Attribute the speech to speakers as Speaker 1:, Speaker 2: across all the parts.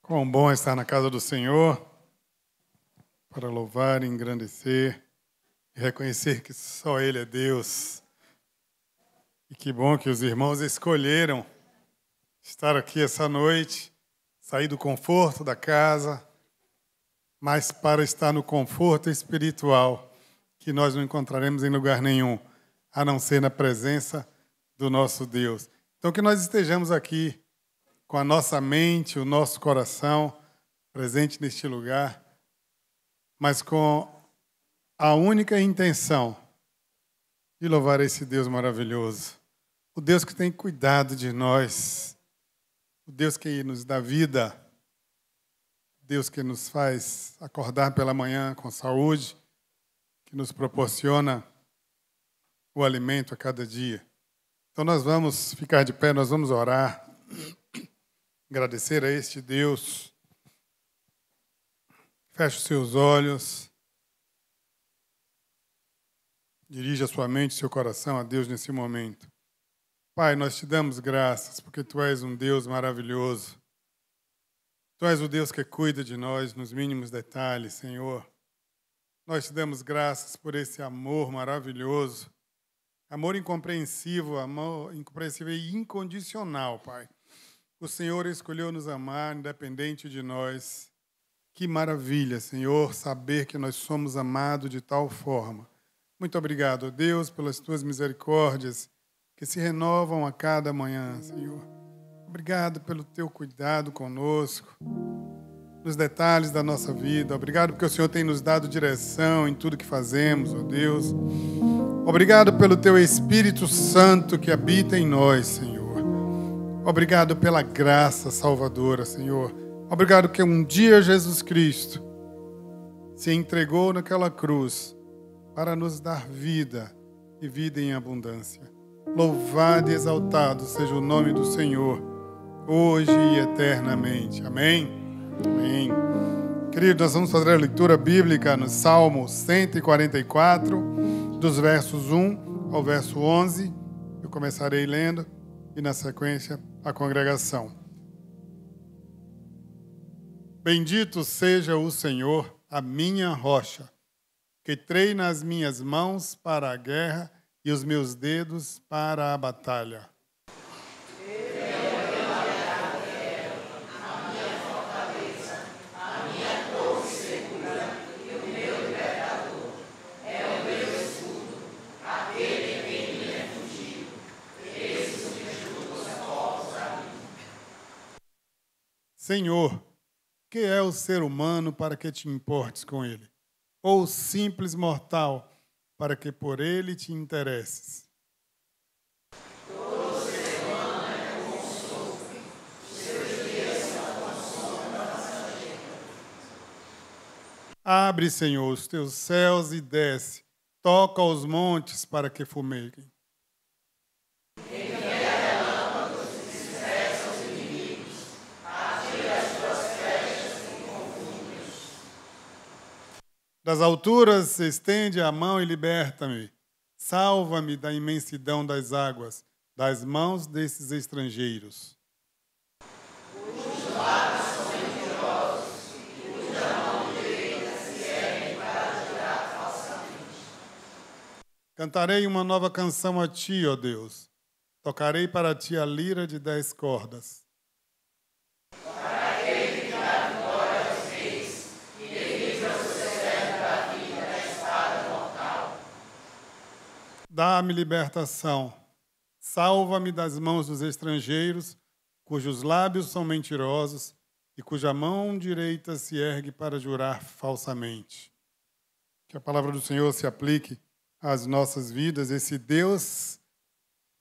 Speaker 1: Quão bom é estar na casa do Senhor para louvar, engrandecer e reconhecer que só Ele é Deus. E que bom que os irmãos escolheram estar aqui essa noite, sair do conforto da casa, mas para estar no conforto espiritual que nós não encontraremos em lugar nenhum, a não ser na presença do nosso Deus. Então que nós estejamos aqui com a nossa mente, o nosso coração presente neste lugar, mas com a única intenção de louvar esse Deus maravilhoso, o Deus que tem cuidado de nós, o Deus que nos dá vida, o Deus que nos faz acordar pela manhã com saúde, que nos proporciona o alimento a cada dia. Então nós vamos ficar de pé, nós vamos orar, agradecer a este Deus. Feche os seus olhos. Dirija sua mente, seu coração a Deus nesse momento. Pai, nós te damos graças porque Tu és um Deus maravilhoso. Tu és o Deus que cuida de nós nos mínimos detalhes, Senhor. Nós te damos graças por esse amor maravilhoso. Amor incompreensível e incondicional, Pai. O Senhor escolheu nos amar independente de nós. Que maravilha, Senhor, saber que nós somos amados de tal forma. Muito obrigado, Deus, pelas Tuas misericórdias que se renovam a cada manhã, Senhor. Obrigado pelo Teu cuidado conosco, nos detalhes da nossa vida. Obrigado porque o Senhor tem nos dado direção em tudo que fazemos, ó Deus. Obrigado pelo Teu Espírito Santo que habita em nós, Senhor. Obrigado pela graça salvadora, Senhor. Obrigado que um dia Jesus Cristo se entregou naquela cruz para nos dar vida e vida em abundância. Louvado e exaltado seja o nome do Senhor, hoje e eternamente. Amém? Amém. Queridos, nós vamos fazer a leitura bíblica no Salmo 144, dos versos 1 ao verso 11. Eu começarei lendo e, na sequência, a congregação. Bendito seja o Senhor, a minha rocha, que treina as minhas mãos para a guerra e os meus dedos para a batalha. Senhor, que é o ser humano para que te importes com ele? Ou simples mortal para que por ele te interesses?
Speaker 2: Todo ser humano é como um sopro, seus dias são como sombra passageira.
Speaker 1: Abre, Senhor, os teus céus e desce, toca os montes para que fumeguem. Das alturas se estende a mão e liberta-me. Salva-me da imensidão das águas, das mãos desses estrangeiros.
Speaker 2: Cujos lábios são mentirosos, e cuja mão direita se ergue para jurar falsamente.
Speaker 1: Cantarei uma nova canção a Ti, ó Deus. Tocarei para Ti a lira de 10 cordas. Dá-me libertação, salva-me das mãos dos estrangeiros, cujos lábios são mentirosos e cuja mão direita se ergue para jurar falsamente. Que a palavra do Senhor se aplique às nossas vidas, esse Deus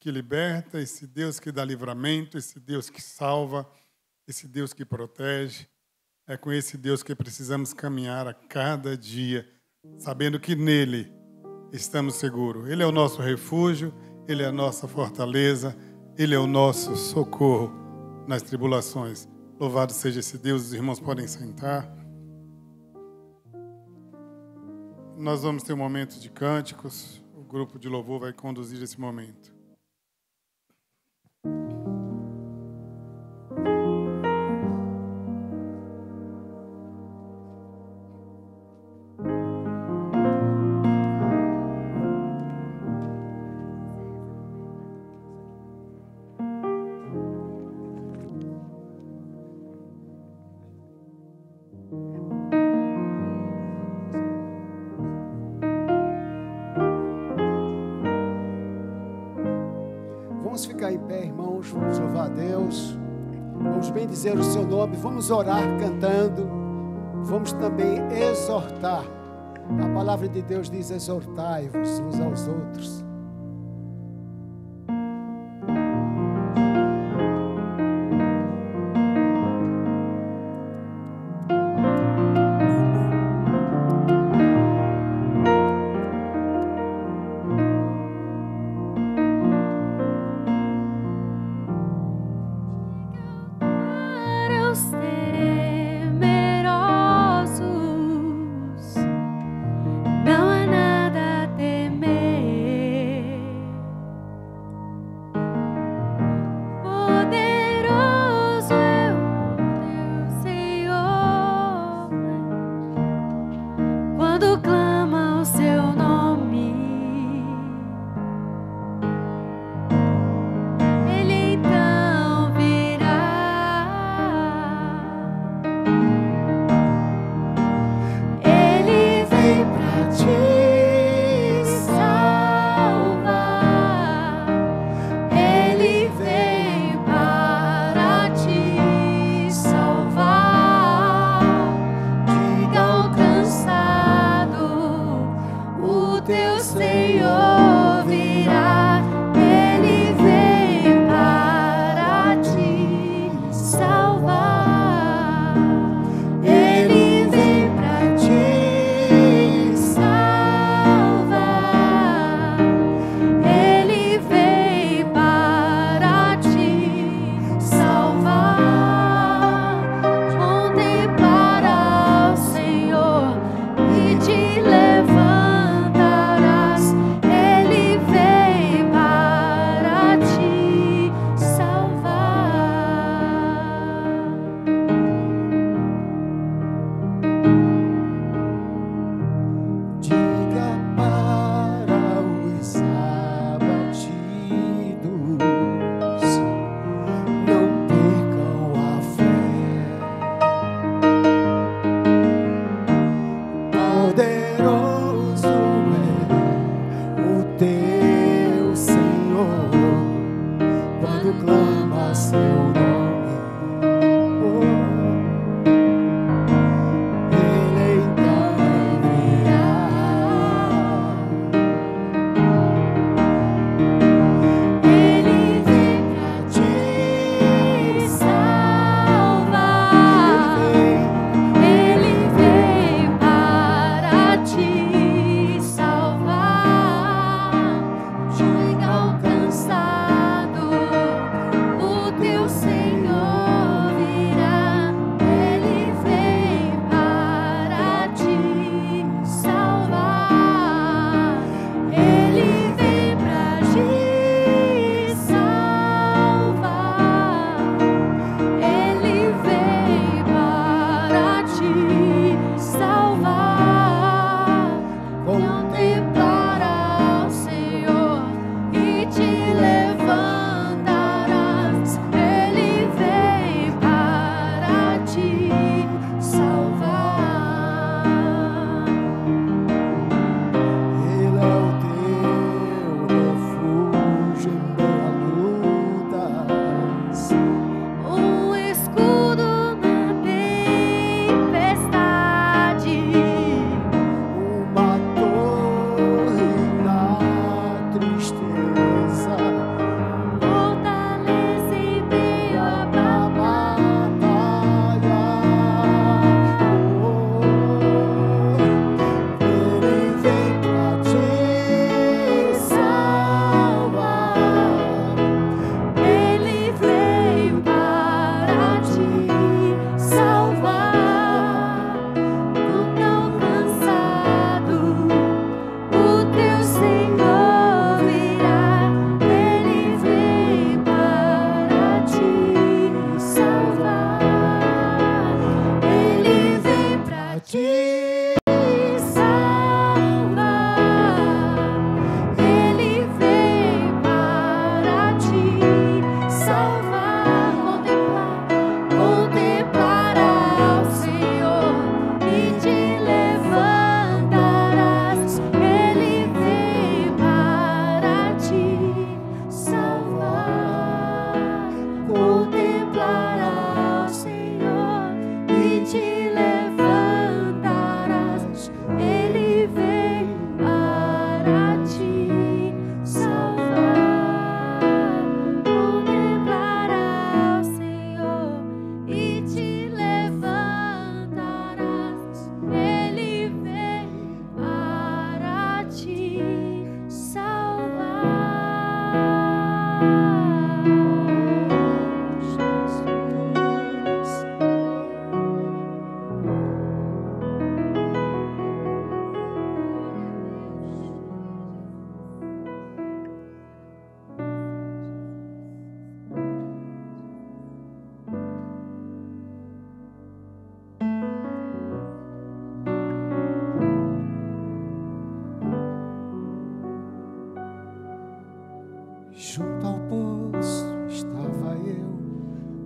Speaker 1: que liberta, esse Deus que dá livramento, esse Deus que salva, esse Deus que protege. É com esse Deus que precisamos caminhar a cada dia, sabendo que nele estamos seguros. Ele é o nosso refúgio, Ele é a nossa fortaleza, Ele é o nosso socorro nas tribulações. Louvado seja esse Deus, os irmãos podem sentar. Nós vamos ter um momento de cânticos, o grupo de louvor vai conduzir esse momento.
Speaker 3: vamos louvar a Deus, vamos bendizer o seu nome, vamos orar cantando, vamos também exortar. A palavra de Deus diz: exortai-vos uns aos outros.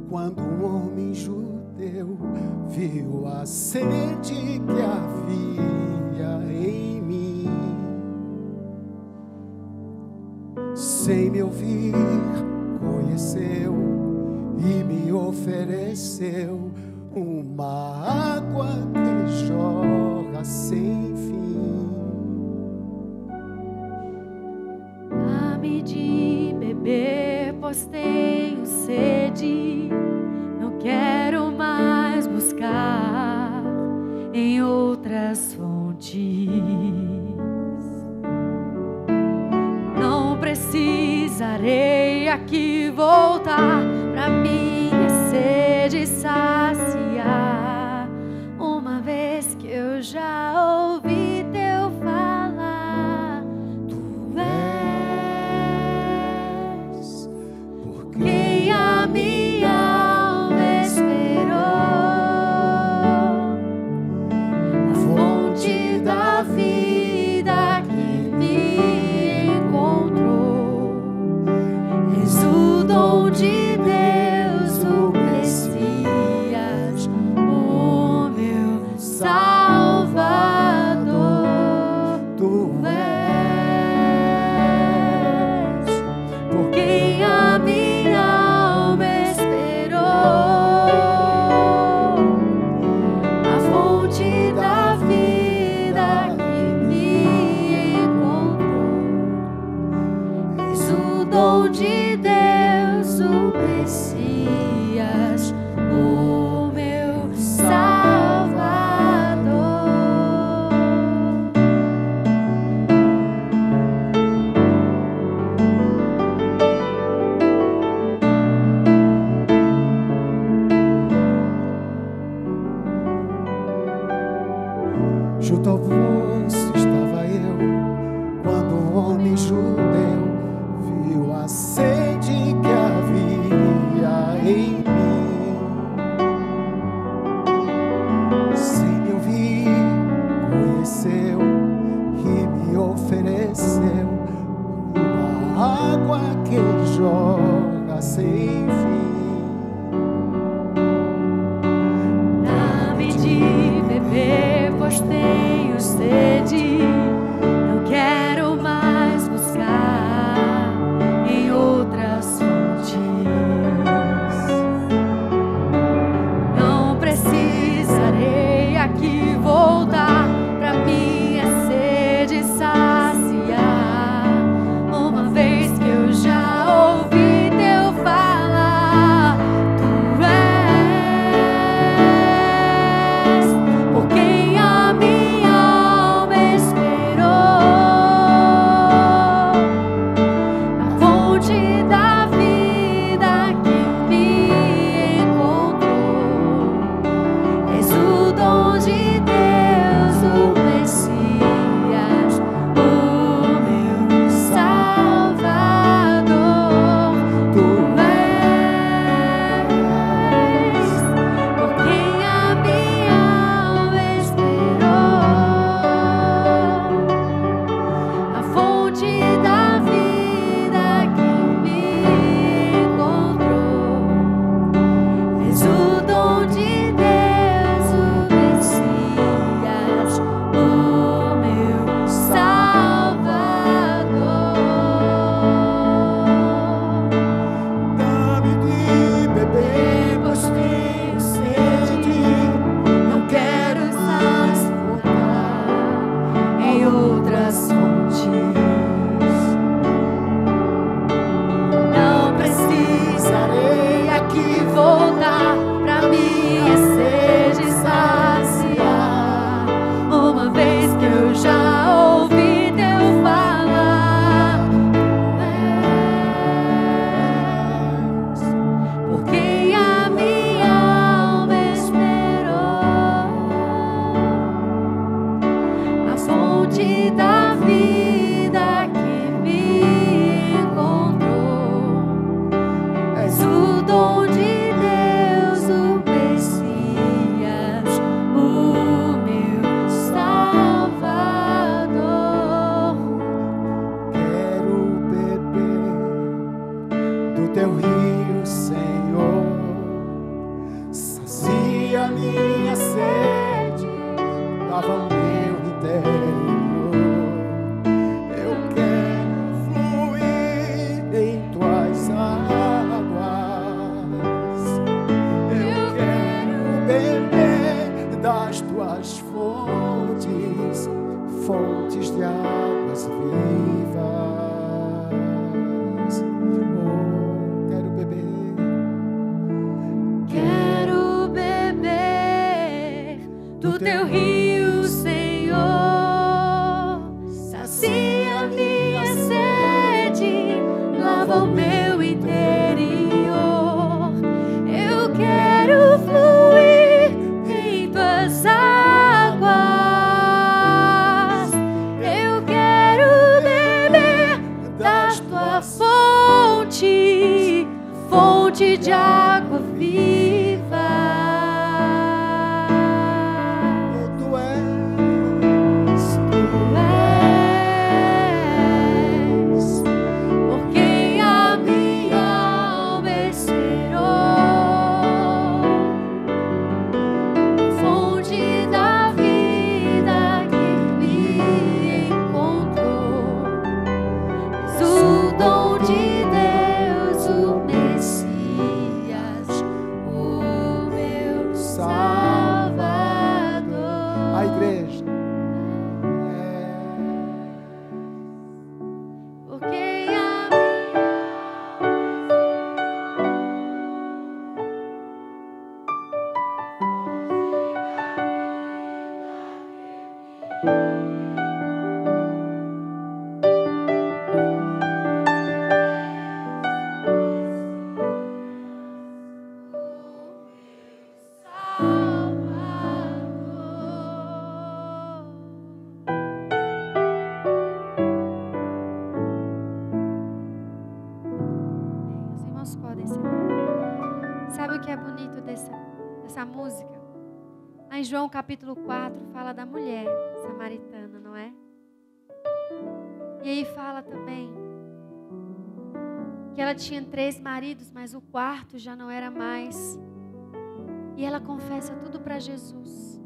Speaker 3: Quando um homem judeu viu a sede que havia em mim, sem me ouvir, conheceu e me ofereceu uma água que jorra sem fim.
Speaker 2: Dá-me de beber, pois tenho sede. Não quero mais buscar em outras fontes. Não precisarei aqui voltar pra minha sede saciar, uma vez que eu já ouvi teu falar. Tu és por quem a minha alma esperou, a fonte da vida que me encontrou. És o dom de Deus, o Messias, o meu Salvador. Tu és por quem a minha alma esperou, a fonte da vida que me encontrou. És o dom de Deus, o Messias, o meu Salvador.
Speaker 3: Junto ao poço estava eu, quando um homem judeu viu a sede que havia em mim. Sem me ouvir, conheceu e me ofereceu uma água que jorra sem fim.
Speaker 2: Dá-me de beber, pois tenho sede. Não quero mais buscar em outras fontes. Não precisarei aqui voltar pra minha sede saciar, uma vez que eu já ouvi teu falar. Tu és por quem a minha alma esperou, a fonte da vida que me encontrou. És o dom de Deus, o Messias, o meu Salvador. Tu és por quem a minha alma esperou, a fonte da vida que me encontrou. És o dom de Deus, o Messias, o meu Salvador.
Speaker 3: Dá-me de beber, pois tenho sede.
Speaker 2: Não quero mais voltar em outras fontes. Não precisarei aqui voltar pra minha sede saciar, uma vez que eu já ouvi teu falar. Tu és por quem a minha alma esperou, a fonte da vida que me encontrou. És o dom de Deus, o Messias,
Speaker 3: minha sede, lava o meu interior. Eu quero fluir em tuas águas. Eu quero beber das tuas fontes, fontes de águas vivas. Oh, quero beber.
Speaker 2: Quero beber do teu rio, Senhor. Sacia minha sede, lava o meu interior. Eu quero fluir em tuas águas. Eu quero beber das tuas fontes, fonte de água viva.
Speaker 3: Tu és
Speaker 2: Por quem a minha alma esperou, fonte da vida que me encontrou. És o dom de Deus, o Messias, o meu Salvador.
Speaker 3: a igreja.
Speaker 2: Por quem a Os irmãos podem sentar. Sabe o que é bonito dessa música? Lá em João capítulo 4 fala da mulher samaritana, não é? E aí fala também que ela tinha 3 maridos, mas o quarto já não era mais. E ela confessa tudo para Jesus.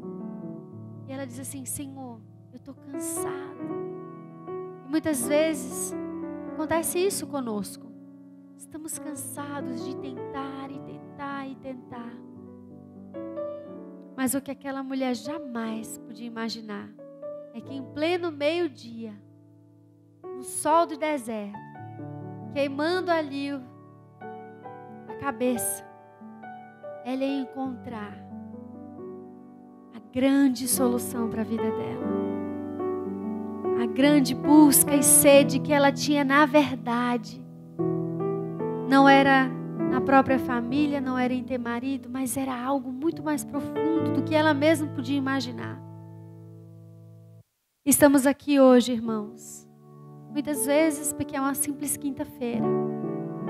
Speaker 2: E ela diz assim: Senhor, eu estou cansada. E muitas vezes acontece isso conosco. Estamos cansados de tentar e tentar e tentar. Mas o que aquela mulher jamais podia imaginar é que em pleno meio-dia, no sol do deserto, queimando ali a cabeça, ela ia encontrar a grande solução para a vida dela. A grande busca e sede que ela tinha, na verdade, não era na própria família, não era em ter marido, mas era algo muito mais profundo do que ela mesma podia imaginar. Estamos aqui hoje, irmãos, muitas vezes porque é uma simples quinta-feira.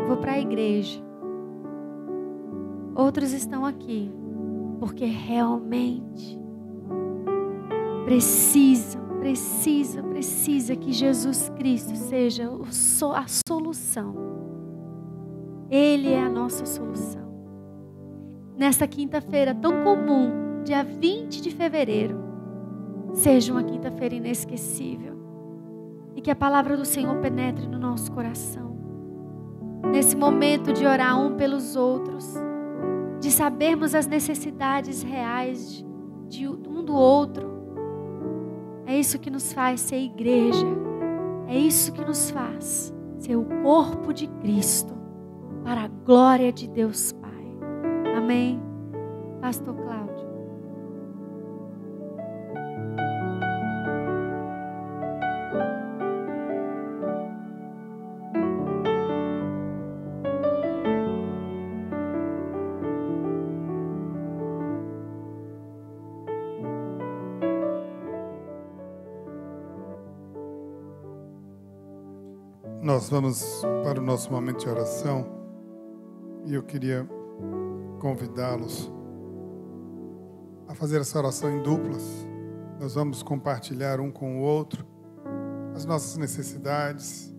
Speaker 2: Vou para a igreja. Outros estão aqui porque realmente precisa que Jesus Cristo seja a solução. Ele é a nossa solução. Nesta quinta-feira tão comum, dia 20 de fevereiro, seja uma quinta-feira inesquecível. E que a palavra do Senhor penetre no nosso coração. Nesse momento de orar um pelos outros, de sabermos as necessidades reais de um do outro. É isso que nos faz ser igreja. É isso que nos faz ser o corpo de Cristo, para a glória de Deus Pai. Amém? Pastor Cláudio.
Speaker 1: Nós vamos para o nosso momento de oração e eu queria convidá-los a fazer essa oração em duplas. Nós vamos compartilhar um com o outro as nossas necessidades,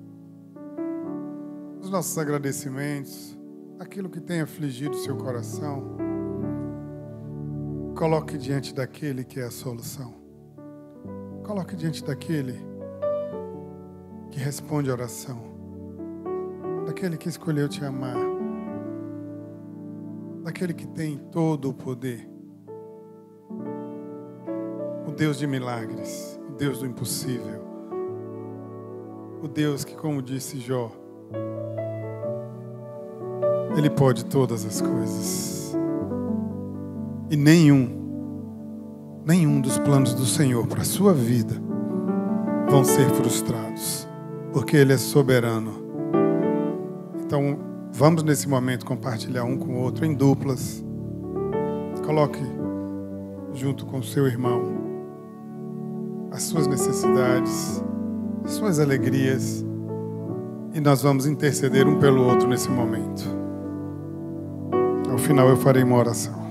Speaker 1: os nossos agradecimentos, aquilo que tem afligido o seu coração. Nesse momento, Coloque diante daquele que é a solução. Coloque diante daquele que responde a oração. Daquele que escolheu te amar. Daquele que tem todo o poder. O Deus de milagres. O Deus do impossível. O Deus que, como disse Jó, Ele pode todas as coisas. E nenhum dos planos do Senhor para a sua vida vão ser frustrados, porque Ele é soberano. Então, vamos nesse momento compartilhar um com o outro em duplas. Coloque junto com o seu irmão as suas necessidades, as suas alegrias, e nós vamos interceder um pelo outro nesse momento. Ao final eu farei uma oração.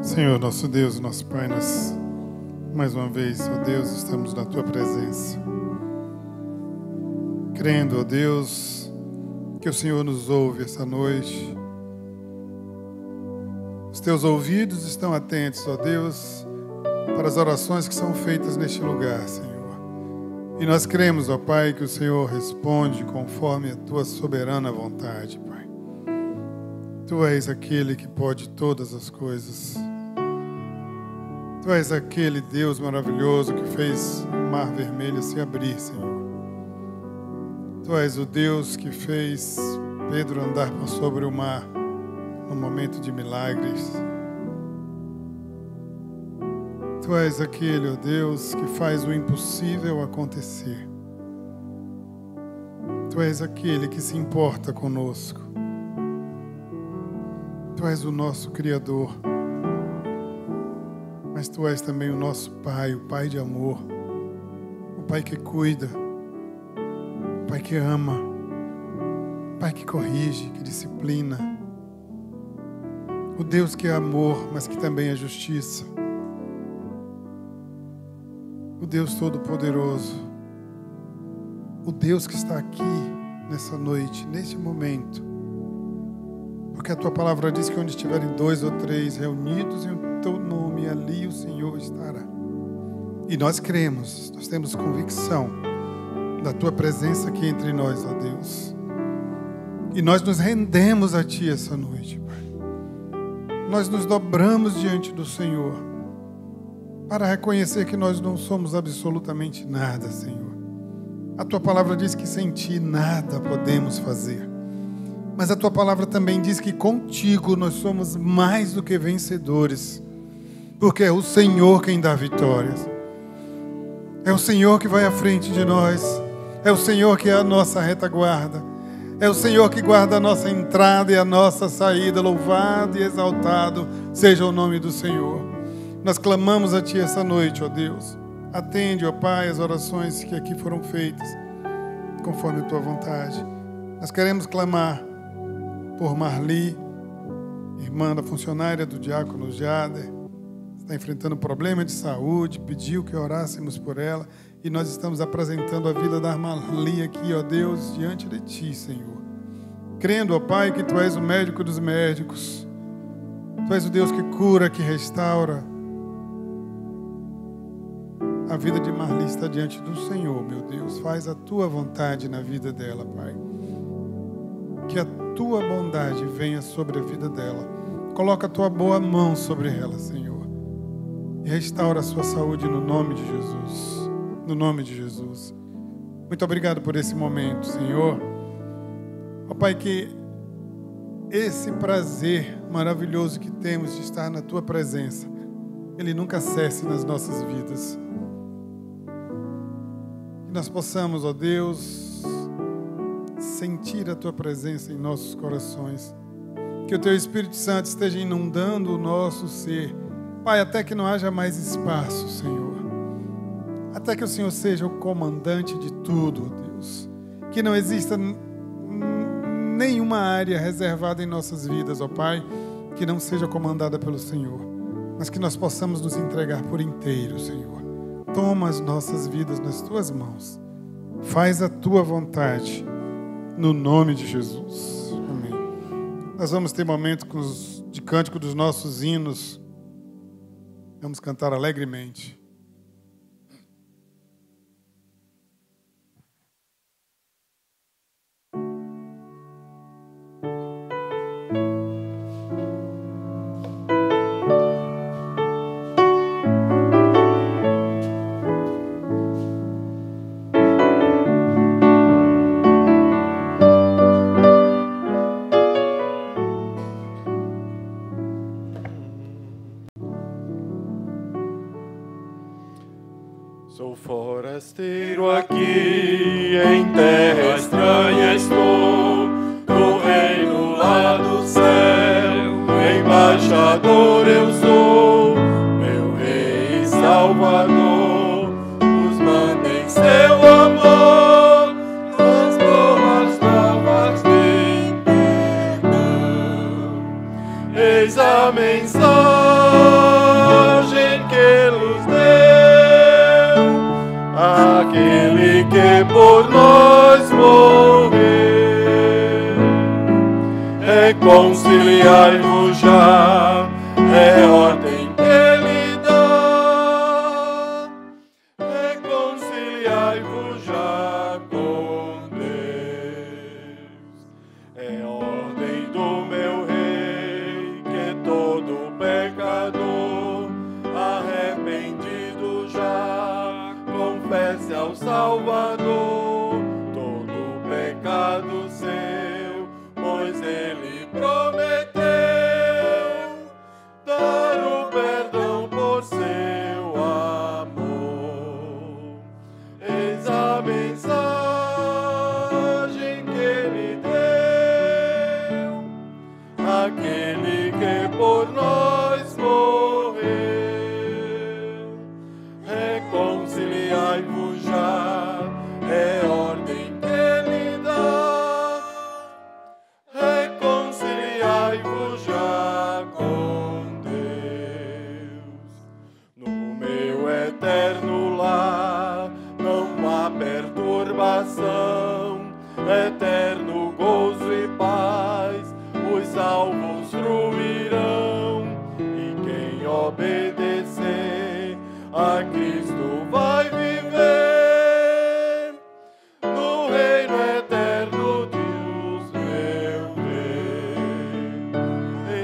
Speaker 1: Senhor, nosso Deus, nosso Pai, nós, mais uma vez, ó Deus, estamos na Tua presença. Crendo, ó Deus, que o Senhor nos ouve essa noite. Os Teus ouvidos estão atentos, ó Deus, para as orações que são feitas neste lugar, Senhor. E nós cremos, ó Pai, que o Senhor responde conforme a Tua soberana vontade, Pai. Tu és aquele que pode todas as coisas. Tu és aquele Deus maravilhoso que fez o mar vermelho se abrir, Senhor. Tu és o Deus que fez Pedro andar por sobre o mar no momento de milagres. Tu és aquele, ó Deus, que faz o impossível acontecer. Tu és aquele que se importa conosco. Tu és o nosso Criador. Mas Tu és também o nosso Pai, o Pai de amor. O Pai que cuida. O Pai que ama. O Pai que corrige, que disciplina. O Deus que é amor, mas que também é justiça. O Deus Todo-Poderoso. O Deus que está aqui nessa noite, nesse momento. Porque a Tua palavra diz que onde estiverem 2 ou 3 reunidos em Teu nome, ali o Senhor estará. E nós cremos, nós temos convicção da Tua presença aqui entre nós, ó Deus. E nós nos rendemos a Ti essa noite, Pai. Nós nos dobramos diante do Senhor para reconhecer que nós não somos absolutamente nada, Senhor. A Tua palavra diz que sem Ti nada podemos fazer. Mas a Tua palavra também diz que contigo nós somos mais do que vencedores. Porque é o Senhor quem dá vitórias. É o Senhor que vai à frente de nós. É o Senhor que é a nossa retaguarda. É o Senhor que guarda a nossa entrada e a nossa saída. Louvado e exaltado seja o nome do Senhor. Nós clamamos a Ti essa noite, ó Deus. Atende, ó Pai, as orações que aqui foram feitas, conforme a Tua vontade. Nós queremos clamar por Marli, irmã da funcionária do diácono Jader. Está enfrentando problema de saúde, pediu que orássemos por ela. E nós estamos apresentando a vida da Marli aqui, ó Deus, diante de Ti, Senhor. Crendo, ó Pai, que Tu és o médico dos médicos. Tu és o Deus que cura, que restaura. A vida de Marli está diante do Senhor, meu Deus. Faz a Tua vontade na vida dela, Pai. Que a Tua bondade venha sobre a vida dela. Coloca a Tua boa mão sobre ela, Senhor. E restaura a sua saúde no nome de Jesus. No nome de Jesus. Muito obrigado por esse momento, Senhor. Ó Pai, que esse prazer maravilhoso que temos de estar na Tua presença, ele nunca cesse nas nossas vidas. Que nós possamos, ó Deus, sentir a Tua presença em nossos corações. Que o Teu Espírito Santo esteja inundando o nosso ser. Pai, até que não haja mais espaço, Senhor. Até que o Senhor seja o comandante de tudo, ó Deus. Que não exista nenhuma área reservada em nossas vidas, ó Pai, que não seja comandada pelo Senhor. Mas que nós possamos nos entregar por inteiro, Senhor. Toma as nossas vidas nas Tuas mãos. Faz a Tua vontade. No nome de Jesus. Amém. Nós vamos ter momento de cântico dos nossos hinos. Vamos cantar alegremente.
Speaker 4: Sou forasteiro aqui, em terra estranha estou, no reino lá do céu, embaixador eu sou, meu Rei e Salvador, nos manda em seu amor, as boas novas de perdão. Eis a mensagem que nos deu aquele que por nós morreu. Reconciliai-vos já, é ordem que Ele dá. Reconciliai-vos já com Deus. É ordem do meu Rei, que todo pecador arrependido já confesse ao Salvador todo pecado seu, pois Ele prometeu dar o perdão por seu eterno lar, não há perturbação, eterno gozo e paz, os salvos fruirão, e quem obedecer a Cristo vai viver no reino eterno de Deus, meu Rei.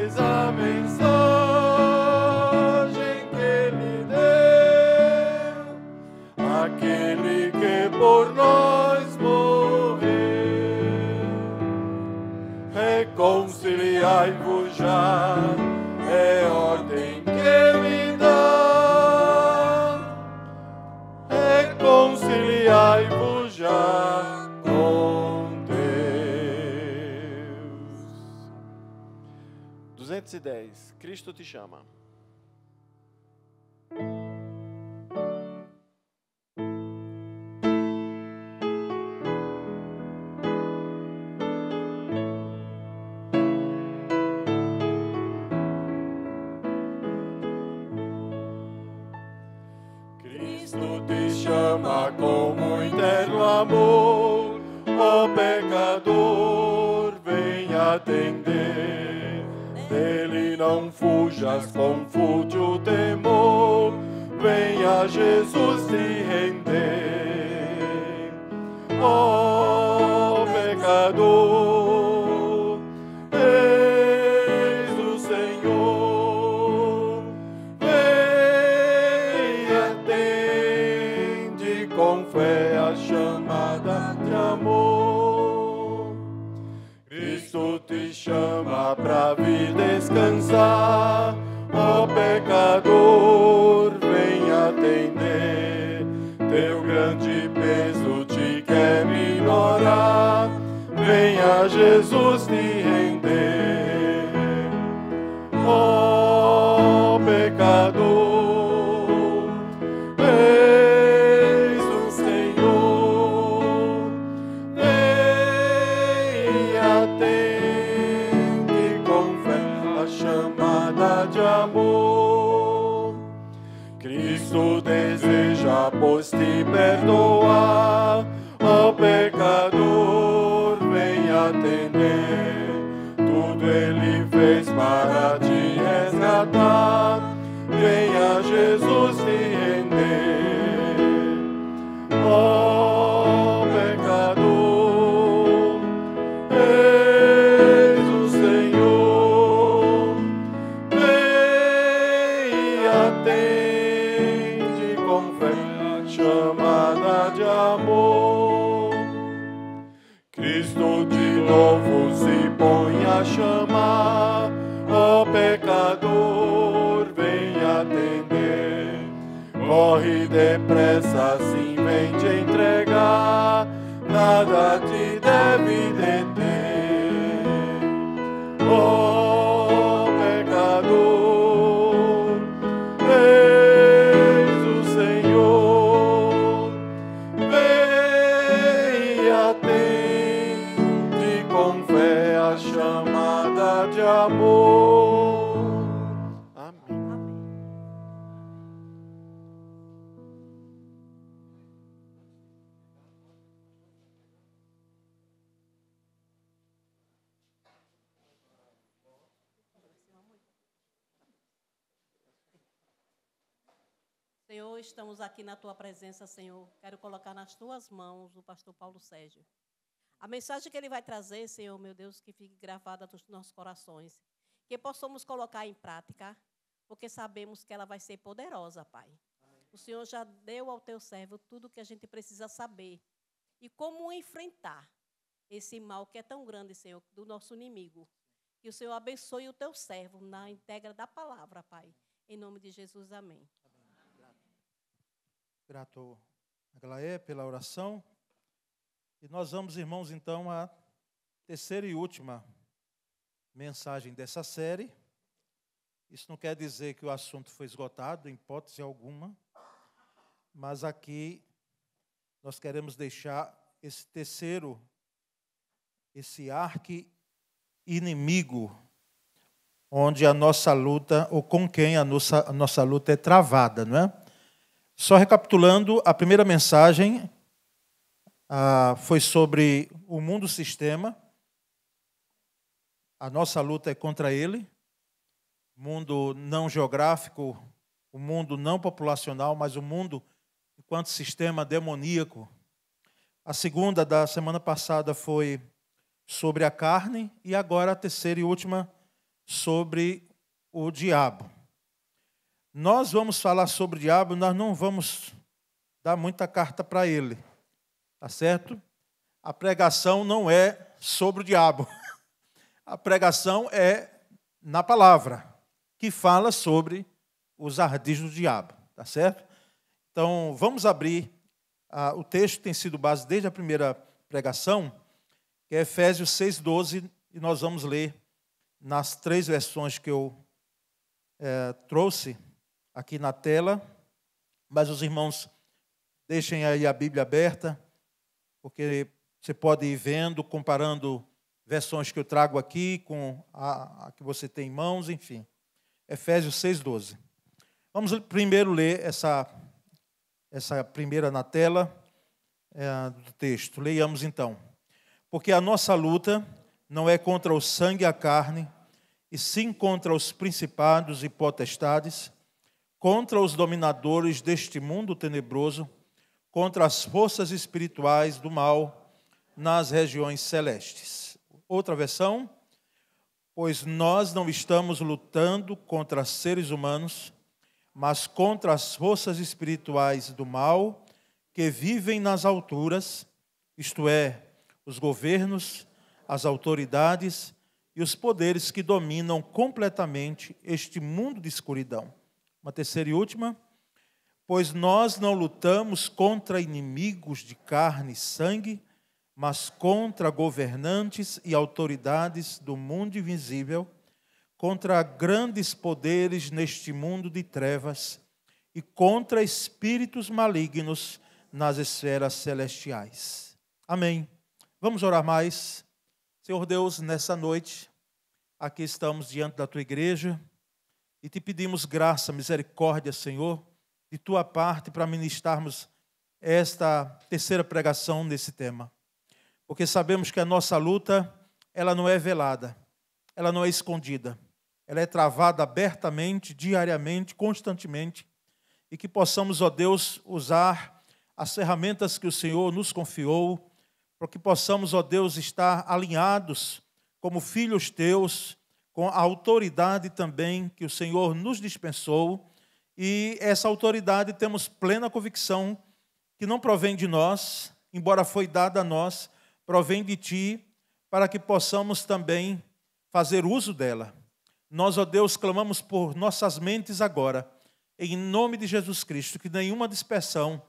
Speaker 4: Eis a mensagem que Ele deu, aquele que por nós morreu. Reconciliai-vos já, é ordem que Ele dá. Reconciliai-vos já com Deus. 210. Cristo te chama. Cristo te chama com muito eterno amor, ó pecador, vem atender. Dele não fujas com fútil temor, vem a Jesus te render. Ó pecador, eis o Senhor, vem atende com fé a chamada de amor. Cristo te chama pra vir descansar, ó pecador, vem atender. Teu grande peso te quer minorar, vem a Jesus te render. Ó pecador, eis o Senhor, vem atende com fé a chamada de amor. Cristo deseja, pois, te perdoar, ó pecador, vem atender. Tudo Ele fez para te resgatar, vem a Jesus te render. Ó pecador, eis o Senhor, vem atende com fé a chamada de amor. Cristo de novo se põe a chamar, ó pecador, vem atender. Corre depressa, assim vem te entregar, nada te deve deter. Ó pecador, eis o Senhor, vem atende com fé a chamada de amor. Amém.
Speaker 5: Senhor, estamos aqui na Tua presença, Senhor. Quero colocar nas Tuas mãos o pastor Paulo Sérgio. A mensagem que ele vai trazer, Senhor, meu Deus, que fique gravada nos nossos corações. Que possamos colocar em prática, porque sabemos que ela vai ser poderosa, Pai. O Senhor já deu ao Teu servo tudo que a gente precisa saber. E como enfrentar esse mal que é tão grande, Senhor, do nosso inimigo. Que o Senhor abençoe o Teu servo na íntegra da palavra, Pai. Em nome de Jesus, amém.
Speaker 6: Grato a Glaé pela oração. E nós vamos, irmãos, então, à terceira e última mensagem dessa série. Isso não quer dizer que o assunto foi esgotado, em hipótese alguma, mas aqui nós queremos deixar esse terceiro, esse arqui-inimigo, onde a nossa luta, ou com quem a nossa luta é travada, não é? Só recapitulando, a primeira mensagem foi sobre o mundo sistema. A nossa luta é contra ele. Mundo não geográfico, o mundo não populacional, mas o mundo enquanto sistema demoníaco. A segunda da semana passada foi sobre a carne e agora a terceira e última sobre o diabo. Nós vamos falar sobre o diabo, nós não vamos dar muita carta para ele, tá certo? A pregação não é sobre o diabo. A pregação é na palavra, que fala sobre os ardis do diabo, tá certo? Então, vamos abrir, o texto tem sido base desde a primeira pregação, que é Efésios 6:12, e nós vamos ler nas 3 versões que eu trouxe aqui na tela, mas os irmãos deixem aí a Bíblia aberta, porque você pode ir vendo, comparando versões que eu trago aqui com a que você tem em mãos, enfim. Efésios 6:12. Vamos primeiro ler essa primeira na tela do texto. Leiamos então. Porque a nossa luta não é contra o sangue e a carne, e sim contra os principados e potestades, contra os dominadores deste mundo tenebroso, contra as forças espirituais do mal nas regiões celestes. Outra versão. Pois nós não estamos lutando contra seres humanos, mas contra as forças espirituais do mal que vivem nas alturas, isto é, os governos, as autoridades e os poderes que dominam completamente este mundo de escuridão. Uma terceira e última. Pois nós não lutamos contra inimigos de carne e sangue, mas contra governantes e autoridades do mundo invisível, contra grandes poderes neste mundo de trevas e contra espíritos malignos nas esferas celestiais. Amém. Vamos orar mais. Senhor Deus, nessa noite, aqui estamos diante da Tua igreja e Te pedimos graça, misericórdia, Senhor, de Tua parte para ministrarmos esta terceira pregação nesse tema. Porque sabemos que a nossa luta, ela não é velada, ela não é escondida, ela é travada abertamente, diariamente, constantemente, e que possamos, ó Deus, usar as ferramentas que o Senhor nos confiou, para que possamos, ó Deus, estar alinhados como filhos teus, com a autoridade também que o Senhor nos dispensou, e essa autoridade temos plena convicção que não provém de nós, embora foi dada a nós, provém de Ti, para que possamos também fazer uso dela. Nós, ó Deus, clamamos por nossas mentes agora, em nome de Jesus Cristo, que nenhuma dispersão,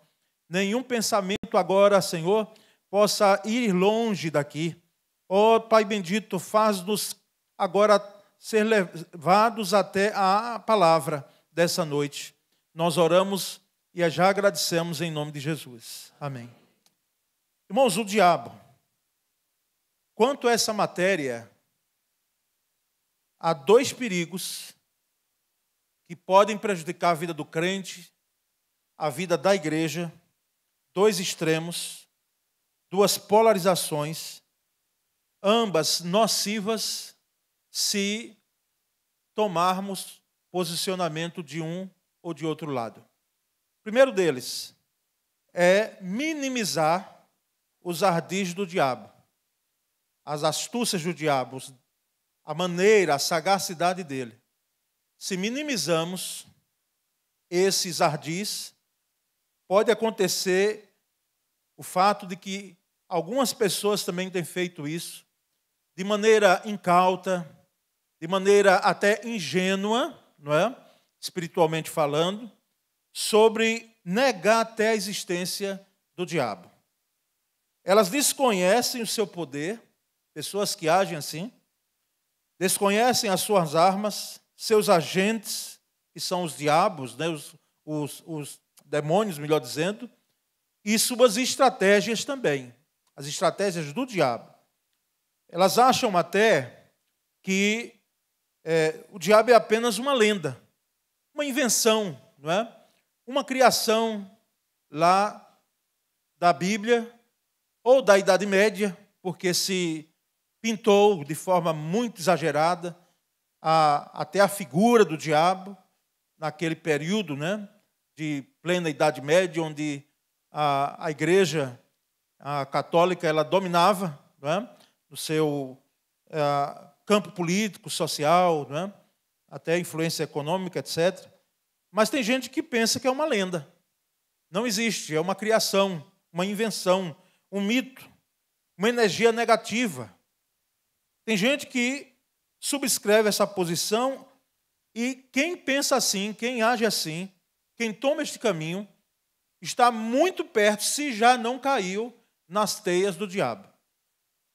Speaker 6: nenhum pensamento agora, Senhor, possa ir longe daqui. Ó Pai bendito, faz-nos agora ser levados até a palavra dessa noite. Nós oramos e já agradecemos em nome de Jesus. Amém. Irmãos, o diabo. Quanto a essa matéria, há 2 perigos que podem prejudicar a vida do crente, a vida da igreja, 2 extremos, 2 polarizações, ambas nocivas se tomarmos posicionamento de um ou de outro lado. O primeiro deles é minimizar os ardis do diabo, as astúcias do diabo, a maneira, a sagacidade dele. Se minimizamos esses ardis, pode acontecer o fato de que algumas pessoas também têm feito isso, de maneira incauta, de maneira até ingênua, não é? Espiritualmente falando, sobre negar até a existência do diabo. Elas desconhecem o seu poder, pessoas que agem assim, desconhecem as suas armas, seus agentes, que são os diabos, né? os demônios, melhor dizendo, e suas estratégias também, as estratégias do diabo. Elas acham até que o diabo é apenas uma lenda, uma invenção, não é? uma criação lá da Bíblia ou da Idade Média, porque se pintou de forma muito exagerada até a figura do diabo, naquele período, né, de plena Idade Média, onde a igreja católica ela dominava, né, no seu campo político, social, né, até influência econômica, etc. Mas tem gente que pensa que é uma lenda. Não existe, é uma criação, uma invenção, um mito, uma energia negativa. Tem gente que subscreve essa posição e quem pensa assim, quem age assim, quem toma este caminho, está muito perto, se já não caiu, nas teias do diabo,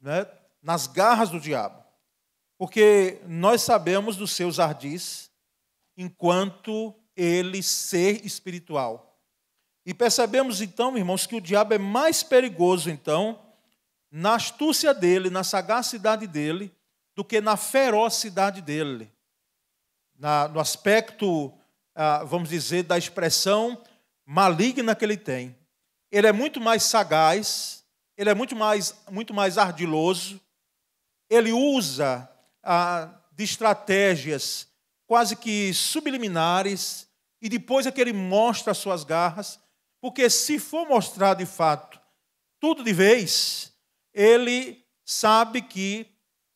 Speaker 6: né? Nas garras do diabo. Porque nós sabemos dos seus ardis, enquanto ele ser espiritual. E percebemos, então, irmãos, que o diabo é mais perigoso, então, na astúcia dele, na sagacidade dele, do que na ferocidade dele. No aspecto, vamos dizer, da expressão maligna que ele tem. Ele é muito mais sagaz, ele é muito mais ardiloso, ele usa de estratégias quase que subliminares, e depois é que ele mostra as suas garras, porque se for mostrar de fato tudo de vez, ele sabe que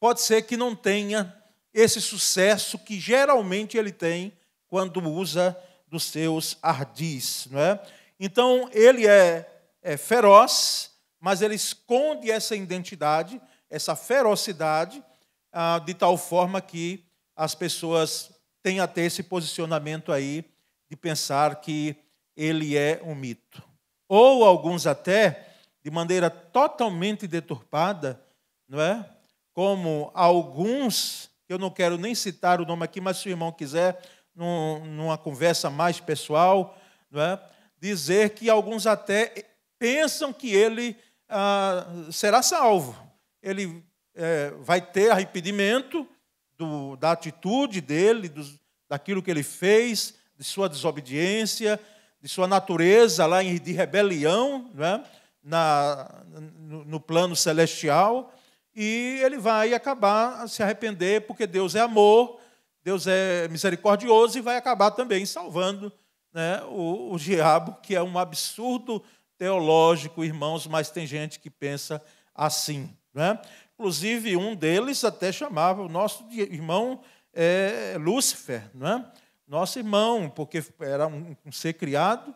Speaker 6: pode ser que não tenha esse sucesso que geralmente ele tem quando usa dos seus ardis, não é? Então, ele é feroz, mas ele esconde essa identidade, essa ferocidade, de tal forma que as pessoas têm até esse posicionamento aí de pensar que ele é um mito. Ou alguns até, de maneira totalmente deturpada, não é? Como alguns, eu não quero nem citar o nome aqui, mas se o irmão quiser, numa conversa mais pessoal, não é? Dizer que alguns até pensam que ele será salvo. Ele vai ter arrependimento da atitude dele, daquilo que ele fez, de sua desobediência, de sua natureza lá de rebelião, não é? No plano celestial, e ele vai acabar a se arrepender, porque Deus é amor, Deus é misericordioso, e vai acabar também salvando, né, o diabo, que é um absurdo teológico, irmãos, mas tem gente que pensa assim, né? Inclusive, um deles até chamava o nosso irmão Lúcifer, não é? Nosso irmão, porque era um ser criado,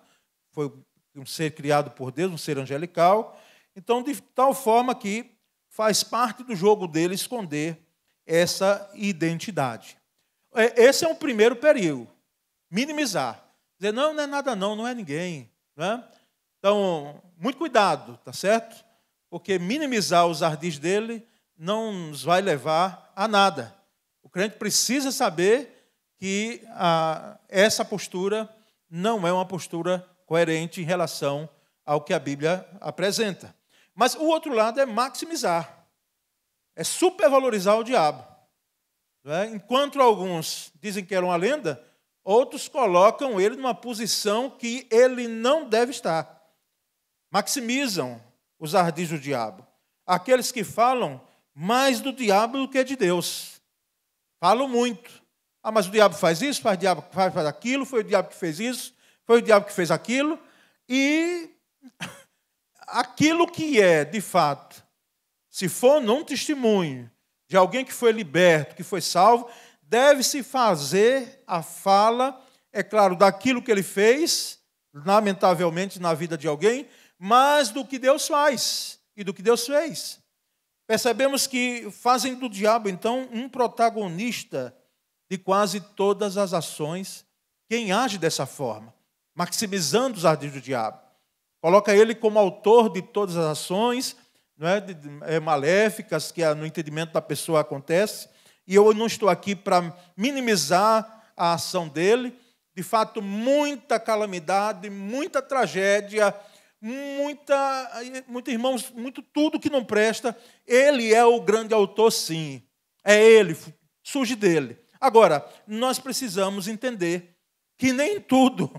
Speaker 6: foi um ser criado por Deus, um ser angelical. Então, de tal forma que faz parte do jogo dele esconder essa identidade. Esse é um primeiro perigo, minimizar. Dizer, não é nada não é ninguém. Não é? Então, muito cuidado, tá certo? Porque minimizar os ardis dele não nos vai levar a nada. O crente precisa saber que essa postura não é uma postura coerente em relação ao que a Bíblia apresenta. Mas o outro lado é maximizar, é supervalorizar o diabo. Não é? Enquanto alguns dizem que era uma lenda, outros colocam ele numa posição que ele não deve estar. Maximizam os ardis do diabo. Aqueles que falam mais do diabo do que de Deus. Falam muito. Mas o diabo faz isso, faz aquilo, foi o diabo que fez isso, foi o diabo que fez aquilo. E aquilo que é, de fato, se for num testemunho de alguém que foi liberto, que foi salvo, deve-se fazer a fala, é claro, daquilo que ele fez, lamentavelmente, na vida de alguém, mas do que Deus faz e do que Deus fez. Percebemos que fazem do diabo, então, um protagonista de quase todas as ações, quem age dessa forma, maximizando os ardis do diabo. Coloca ele como autor de todas as ações, não é, maléficas que no entendimento da pessoa acontece, e eu não estou aqui para minimizar a ação dele. De fato, muita calamidade, muita tragédia, irmãos, muito tudo que não presta. Ele é o grande autor, sim. É ele, surge dele. Agora, nós precisamos entender que nem tudo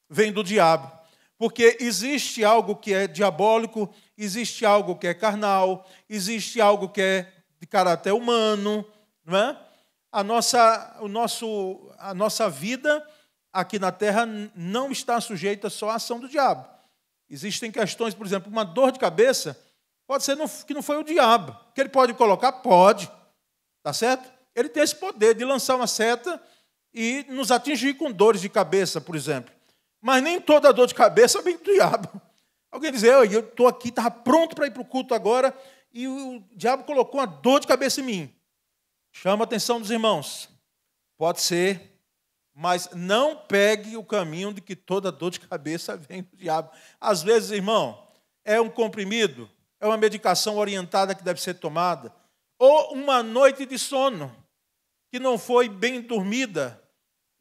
Speaker 6: vem do diabo. Porque existe algo que é diabólico, existe algo que é carnal, existe algo que é de caráter humano, não é? A nossa vida aqui na terra não está sujeita só à ação do diabo. Existem questões, por exemplo, uma dor de cabeça, pode ser que não foi o diabo. Que ele pode colocar? Pode. Tá certo? Ele tem esse poder de lançar uma seta e nos atingir com dores de cabeça, por exemplo. Mas nem toda dor de cabeça vem do diabo. Alguém diz, eu estou aqui, estava pronto para ir para o culto agora, e o diabo colocou uma dor de cabeça em mim. Chama a atenção dos irmãos. Pode ser, mas não pegue o caminho de que toda dor de cabeça vem do diabo. Às vezes, irmão, é um comprimido, é uma medicação orientada que deve ser tomada, ou uma noite de sono que não foi bem dormida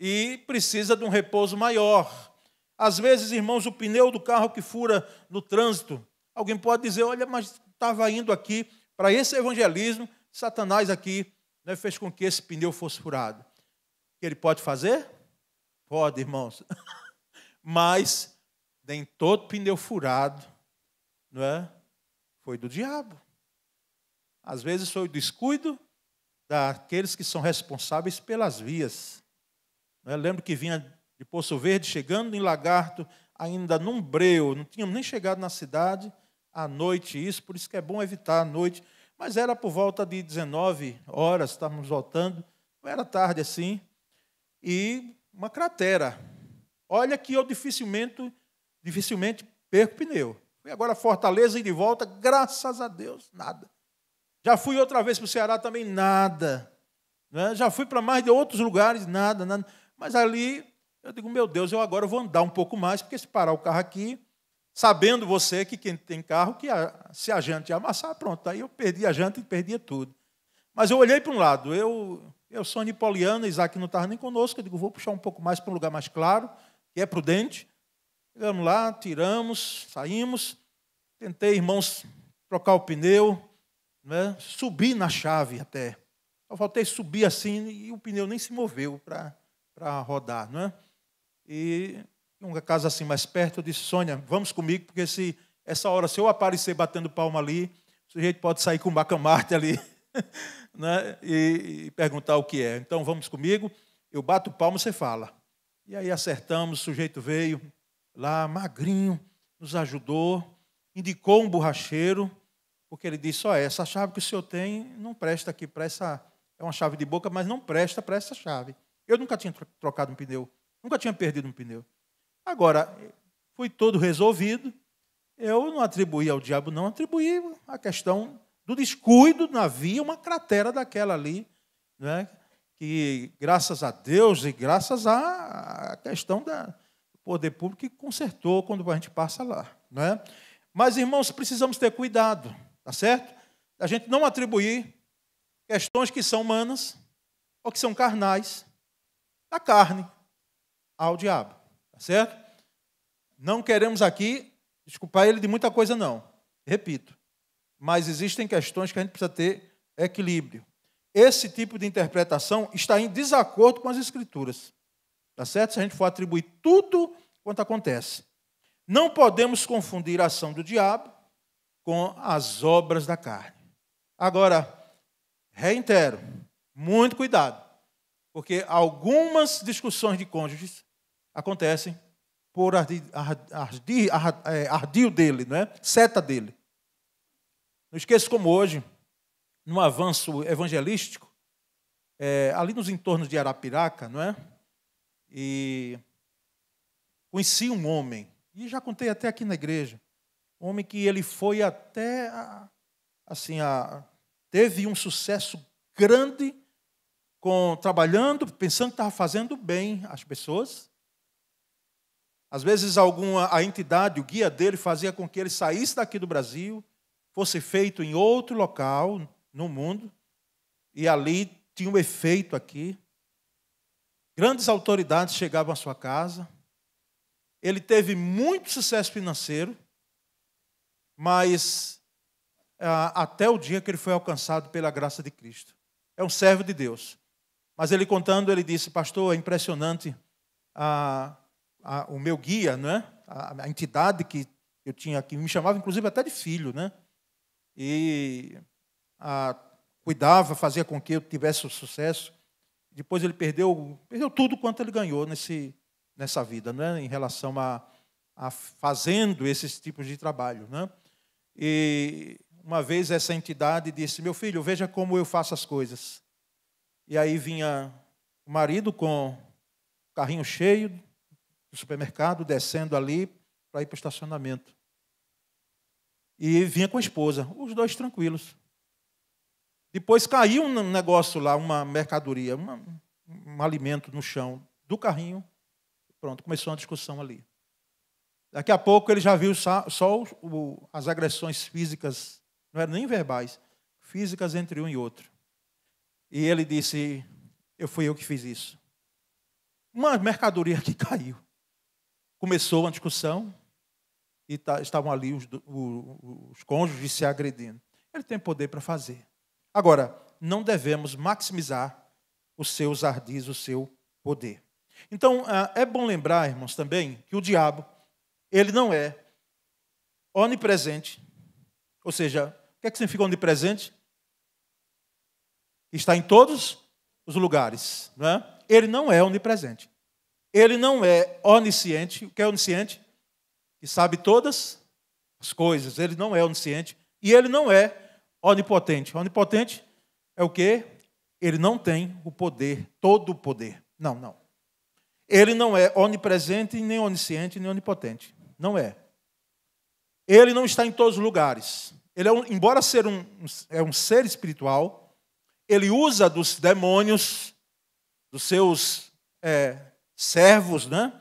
Speaker 6: e precisa de um repouso maior. Às vezes, irmãos, o pneu do carro que fura no trânsito, alguém pode dizer, olha, mas estava indo aqui para esse evangelismo, Satanás aqui, né, fez com que esse pneu fosse furado. O que ele pode fazer? Pode, irmãos. Mas nem todo pneu furado, não é? Foi do diabo. Às vezes foi o descuido daqueles que são responsáveis pelas vias. Eu lembro que vinha de Poço Verde, chegando em Lagarto, ainda num breu, não tínhamos nem chegado na cidade, à noite isso, por isso que é bom evitar a noite, mas era por volta de 19 horas, estávamos voltando, não era tarde assim, e uma cratera. Olha que eu dificilmente perco pneu. Fui agora a Fortaleza e de volta, graças a Deus, nada. Já fui outra vez para o Ceará também, nada. Né? Já fui para mais de outros lugares, nada. Mas ali, eu digo, meu Deus, eu agora vou andar um pouco mais, porque se parar o carro aqui, sabendo você que quem tem carro, que se a janta ia amassar, pronto. Aí eu perdi a janta e perdia tudo. Mas eu olhei para um lado, eu sou nipoliano, Isaac não estava nem conosco, eu digo, vou puxar um pouco mais para um lugar mais claro, que é prudente. Chegamos lá, tiramos, saímos, tentei, irmãos, trocar o pneu, né? Subi na chave até. Eu faltei subir assim e o pneu nem se moveu para rodar. Não é? E uma casa assim mais perto, eu disse, Sônia, vamos comigo, porque essa hora, se eu aparecer batendo palma ali, o sujeito pode sair com um bacamarte ali né? e perguntar o que é. Então, vamos comigo, eu bato palma, você fala. E aí acertamos, o sujeito veio lá, magrinho, nos ajudou, indicou um borracheiro, porque ele disse, essa chave que o senhor tem não presta aqui para essa... É uma chave de boca, mas não presta para essa chave. Eu nunca tinha trocado um pneu, nunca tinha perdido um pneu. Agora, foi todo resolvido, eu não atribuí ao diabo, não atribuí a questão do descuido na via, uma cratera daquela ali, né? Que graças a Deus e graças à questão do poder público que consertou quando a gente passa lá. Né? Mas, irmãos, precisamos ter cuidado. Tá certo? A gente não atribuir questões que são humanas ou que são carnais da carne ao diabo. Tá certo? Não queremos aqui desculpar ele de muita coisa, não. Repito. Mas existem questões que a gente precisa ter equilíbrio. Esse tipo de interpretação está em desacordo com as Escrituras. Tá certo? Se a gente for atribuir tudo quanto acontece. Não podemos confundir a ação do diabo com as obras da carne. Agora, reitero, muito cuidado, porque algumas discussões de cônjuges acontecem por ardil dele, não é? Seta dele. Não esqueça como hoje, no avanço evangelístico, ali nos entornos de Arapiraca, não é? E conheci um homem, e já contei até aqui na igreja, um homem que ele foi até, assim, teve um sucesso grande trabalhando, pensando que estava fazendo bem às pessoas. Às vezes a entidade, o guia dele, fazia com que ele saísse daqui do Brasil, fosse feito em outro local no mundo, e ali tinha um efeito aqui. Grandes autoridades chegavam à sua casa. Ele teve muito sucesso financeiro, mas até o dia que ele foi alcançado pela graça de Cristo. É um servo de Deus. Mas ele contando, ele disse, pastor, é impressionante o meu guia, né? A entidade que eu tinha aqui, me chamava inclusive até de filho, né? E cuidava, fazia com que eu tivesse o sucesso. Depois ele perdeu tudo quanto ele ganhou nessa vida, né? Em relação a fazendo esses tipos de trabalho, né? E uma vez essa entidade disse: meu filho, veja como eu faço as coisas. E aí vinha o marido com o carrinho cheio do supermercado, descendo ali para ir para o estacionamento. E vinha com a esposa, os dois tranquilos. Depois caiu um negócio lá, uma mercadoria, um alimento no chão do carrinho. Pronto, começou uma discussão ali. Daqui a pouco ele já viu só as agressões físicas, não eram nem verbais, físicas entre um e outro. E ele disse: fui eu que fiz isso. Uma mercadoria que caiu. Começou uma discussão e estavam ali os cônjuges se agredindo. Ele tem poder para fazer. Agora, não devemos maximizar os seus ardis, o seu poder. Então, é bom lembrar, irmãos, também, que o diabo, ele não é onipresente. Ou seja, o que é que significa onipresente? Está em todos os lugares, não é? Ele não é onipresente. Ele não é onisciente. O que é onisciente? Que sabe todas as coisas. Ele não é onisciente. E ele não é onipotente. Onipotente é o quê? Ele não tem o poder, todo o poder. Não. Ele não é onipresente, nem onisciente, nem onipotente. Não é. Ele não está em todos os lugares. Ele embora ser um ser espiritual, ele usa dos demônios, dos seus servos, né,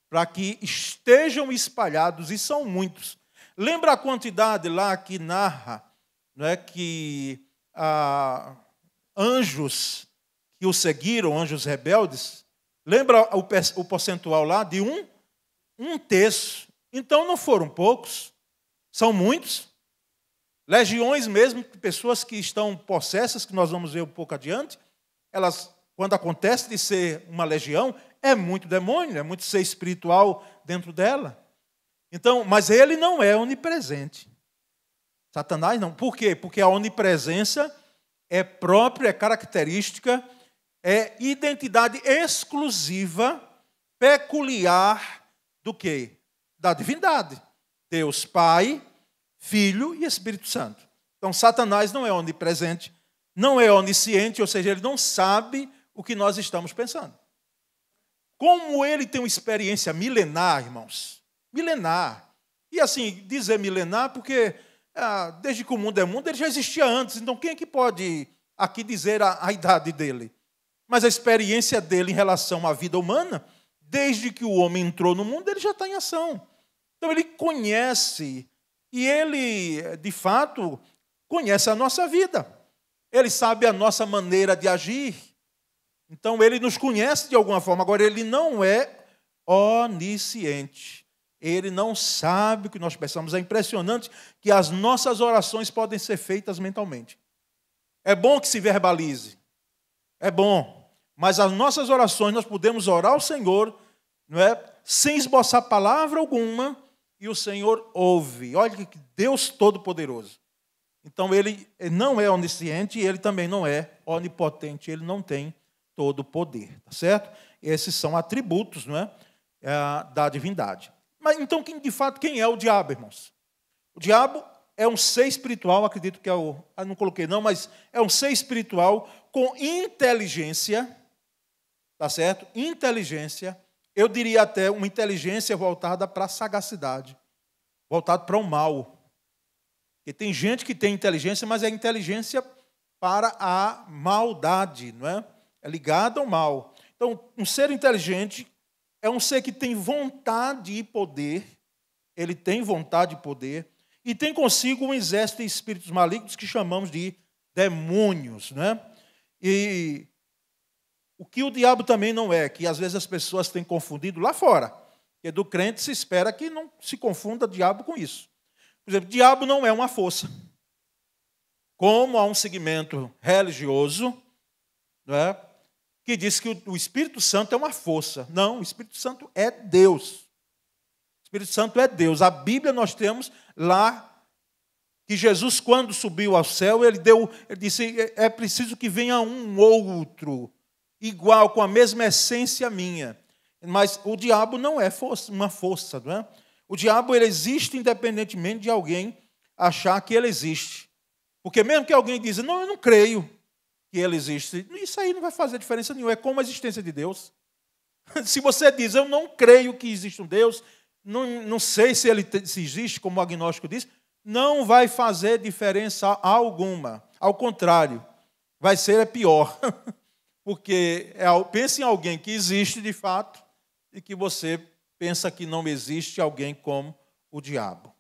Speaker 6: para que estejam espalhados, e são muitos. Lembra a quantidade lá que narra, né, que anjos que o seguiram, anjos rebeldes? Lembra o percentual lá de um terço? Então não foram poucos, são muitos. Legiões mesmo, pessoas que estão possessas, que nós vamos ver um pouco adiante, elas, quando acontece de ser uma legião, é muito demônio, é muito ser espiritual dentro dela. Então, mas ele não é onipresente. Satanás não. Por quê? Porque a onipresença é própria, é característica, é identidade exclusiva, peculiar do quê? Da divindade. Deus Pai, Filho e Espírito Santo. Então, Satanás não é onipresente, não é onisciente, ou seja, ele não sabe o que nós estamos pensando. Como ele tem uma experiência milenar, irmãos, milenar. E assim, dizer milenar porque desde que o mundo é mundo, ele já existia antes. Então, quem é que pode aqui dizer a idade dele? Mas a experiência dele em relação à vida humana, desde que o homem entrou no mundo, ele já está em ação. Então, ele conhece, e ele, de fato, conhece a nossa vida. Ele sabe a nossa maneira de agir. Então, ele nos conhece de alguma forma. Agora, ele não é onisciente. Ele não sabe o que nós pensamos. É impressionante que as nossas orações podem ser feitas mentalmente. É bom que se verbalize. É bom. Mas as nossas orações, nós podemos orar ao Senhor, não é? Sem esboçar palavra alguma, e o Senhor ouve. Olha que Deus Todo-Poderoso. Então, ele não é onisciente e ele também não é onipotente. Ele não tem todo o poder, tá certo? Esses são atributos, não é? Da divindade. Mas então, de fato, quem é o diabo, irmãos? O diabo é um ser espiritual, acredito que não coloquei não, mas é um ser espiritual com inteligência, tá certo? Inteligência, eu diria até uma inteligência voltada para a sagacidade, voltada para o mal. Porque tem gente que tem inteligência, mas é inteligência para a maldade, não é? É ligado ao mal. Então, um ser inteligente é um ser que tem vontade e poder, ele tem vontade e poder, e tem consigo um exército de espíritos malignos que chamamos de demônios, né? E o que o diabo também não é, que às vezes as pessoas têm confundido lá fora, porque do crente se espera que não se confunda diabo com isso. Por exemplo, diabo não é uma força. Como há um segmento religioso, não é? que diz que o Espírito Santo é uma força. Não, o Espírito Santo é Deus. O Espírito Santo é Deus. A Bíblia nós temos lá que Jesus, quando subiu ao céu, ele disse, é preciso que venha um outro, igual, com a mesma essência minha. Mas o diabo não é uma força, não é? O diabo ele existe independentemente de alguém achar que ele existe. Porque mesmo que alguém diga, não, eu não creio que ele existe, isso aí não vai fazer diferença nenhuma, é como a existência de Deus. Se você diz, eu não creio que existe um Deus, não sei se ele se existe, como o agnóstico diz, não vai fazer diferença alguma. Ao contrário, vai ser pior. Porque pense em alguém que existe de fato e que você pensa que não existe alguém como o diabo.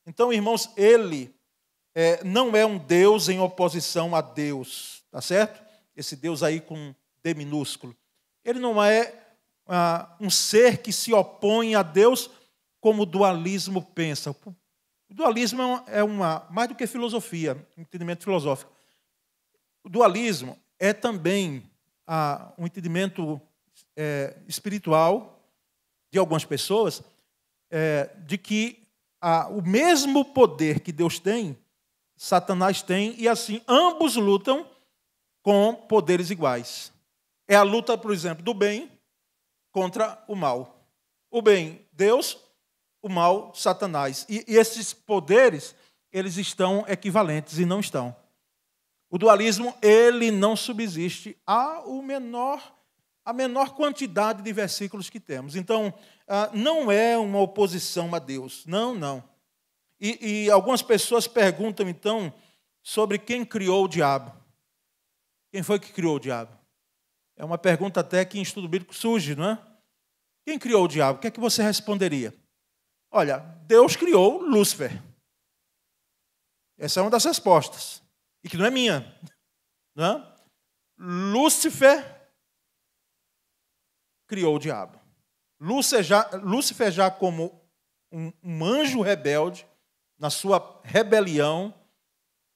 Speaker 6: Então, irmãos, ele não é um Deus em oposição a Deus, tá certo? Esse Deus aí com D minúsculo. Ele não é um ser que se opõe a Deus como o dualismo pensa. O dualismo é mais do que filosofia, entendimento filosófico. O dualismo é também um entendimento espiritual de algumas pessoas, de que o mesmo poder que Deus tem, Satanás tem, e assim, ambos lutam com poderes iguais. É a luta, por exemplo, do bem contra o mal. O bem, Deus, o mal, Satanás. E esses poderes, eles estão equivalentes e não estão. O dualismo, ele não subsiste a menor quantidade de versículos que temos. Então, não é uma oposição a Deus. Não, não. E algumas pessoas perguntam, então, sobre quem criou o diabo. Quem foi que criou o diabo? É uma pergunta até que em estudo bíblico surge, não é? Quem criou o diabo? O que é que você responderia? Olha, Deus criou Lúcifer. Essa é uma das respostas. E que não é minha. Não é? Lúcifer criou o diabo. Lúcifer já como um anjo rebelde, na sua rebelião,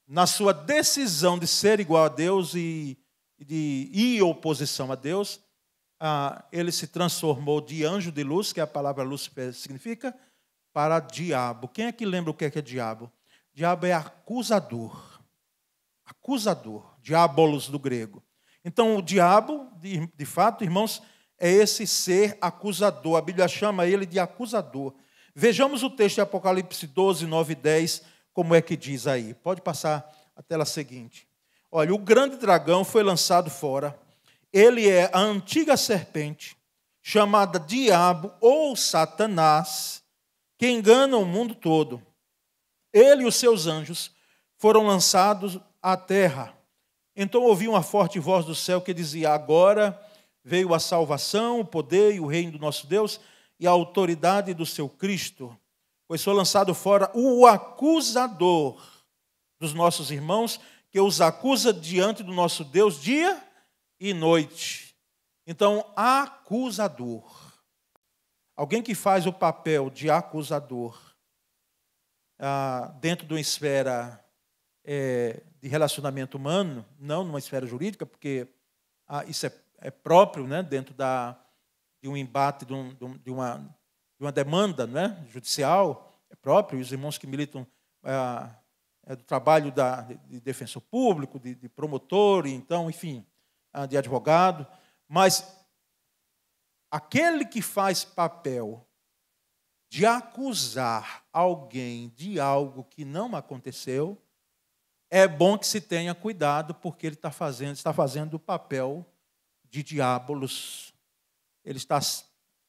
Speaker 6: na sua decisão de ser igual a Deus e de ir em oposição a Deus, ele se transformou de anjo de luz, que a palavra Lúcifer significa, para diabo. Quem é que lembra o que é diabo? Diabo é acusador. Acusador. Diabolos do grego. Então, o diabo, de fato, irmãos, é esse ser acusador. A Bíblia chama ele de acusador. Vejamos o texto de Apocalipse 12, 9 e 10, como é que diz aí. Pode passar a tela seguinte. Olha, o grande dragão foi lançado fora. Ele é a antiga serpente, chamada Diabo ou Satanás, que engana o mundo todo. Ele e os seus anjos foram lançados à terra. Então ouvi uma forte voz do céu que dizia, agora veio a salvação, o poder e o reino do nosso Deus e a autoridade do seu Cristo, pois foi lançado fora o acusador dos nossos irmãos, que os acusa diante do nosso Deus dia e noite. Então, acusador. Alguém que faz o papel de acusador dentro de uma esfera de relacionamento humano, não numa esfera jurídica, porque isso é próprio, né, dentro de um embate, de uma demanda, né, judicial, é próprio, e os irmãos que militam do trabalho de defensor público, de promotor, então, enfim, de advogado, mas aquele que faz papel de acusar alguém de algo que não aconteceu, é bom que se tenha cuidado, porque ele está fazendo o papel de diabolos. Ele está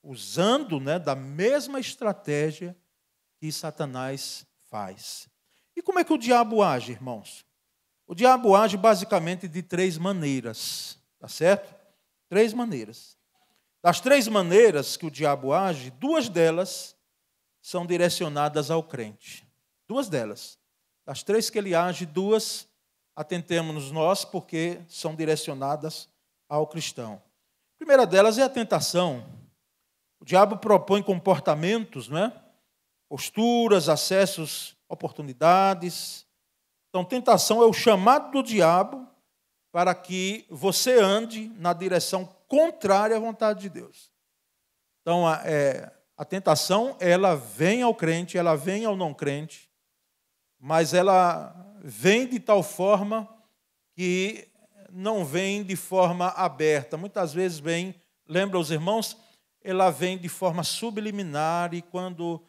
Speaker 6: usando, né, da mesma estratégia que Satanás faz. E como é que o diabo age, irmãos? O diabo age basicamente de 3 maneiras, tá certo? 3 maneiras. Das 3 maneiras que o diabo age, 2 delas são direcionadas ao crente. 2 delas. Das 3 que ele age, 2 atentemos nós, porque são direcionadas ao cristão. A primeira delas é a tentação. O diabo propõe comportamentos, não é? Posturas, acessos, oportunidades. Então, tentação é o chamado do diabo para que você ande na direção contrária à vontade de Deus. Então, a tentação, ela vem ao crente, ela vem ao não crente, mas ela vem de tal forma que não vem de forma aberta. Muitas vezes vem, lembra os irmãos, ela vem de forma subliminar e quando,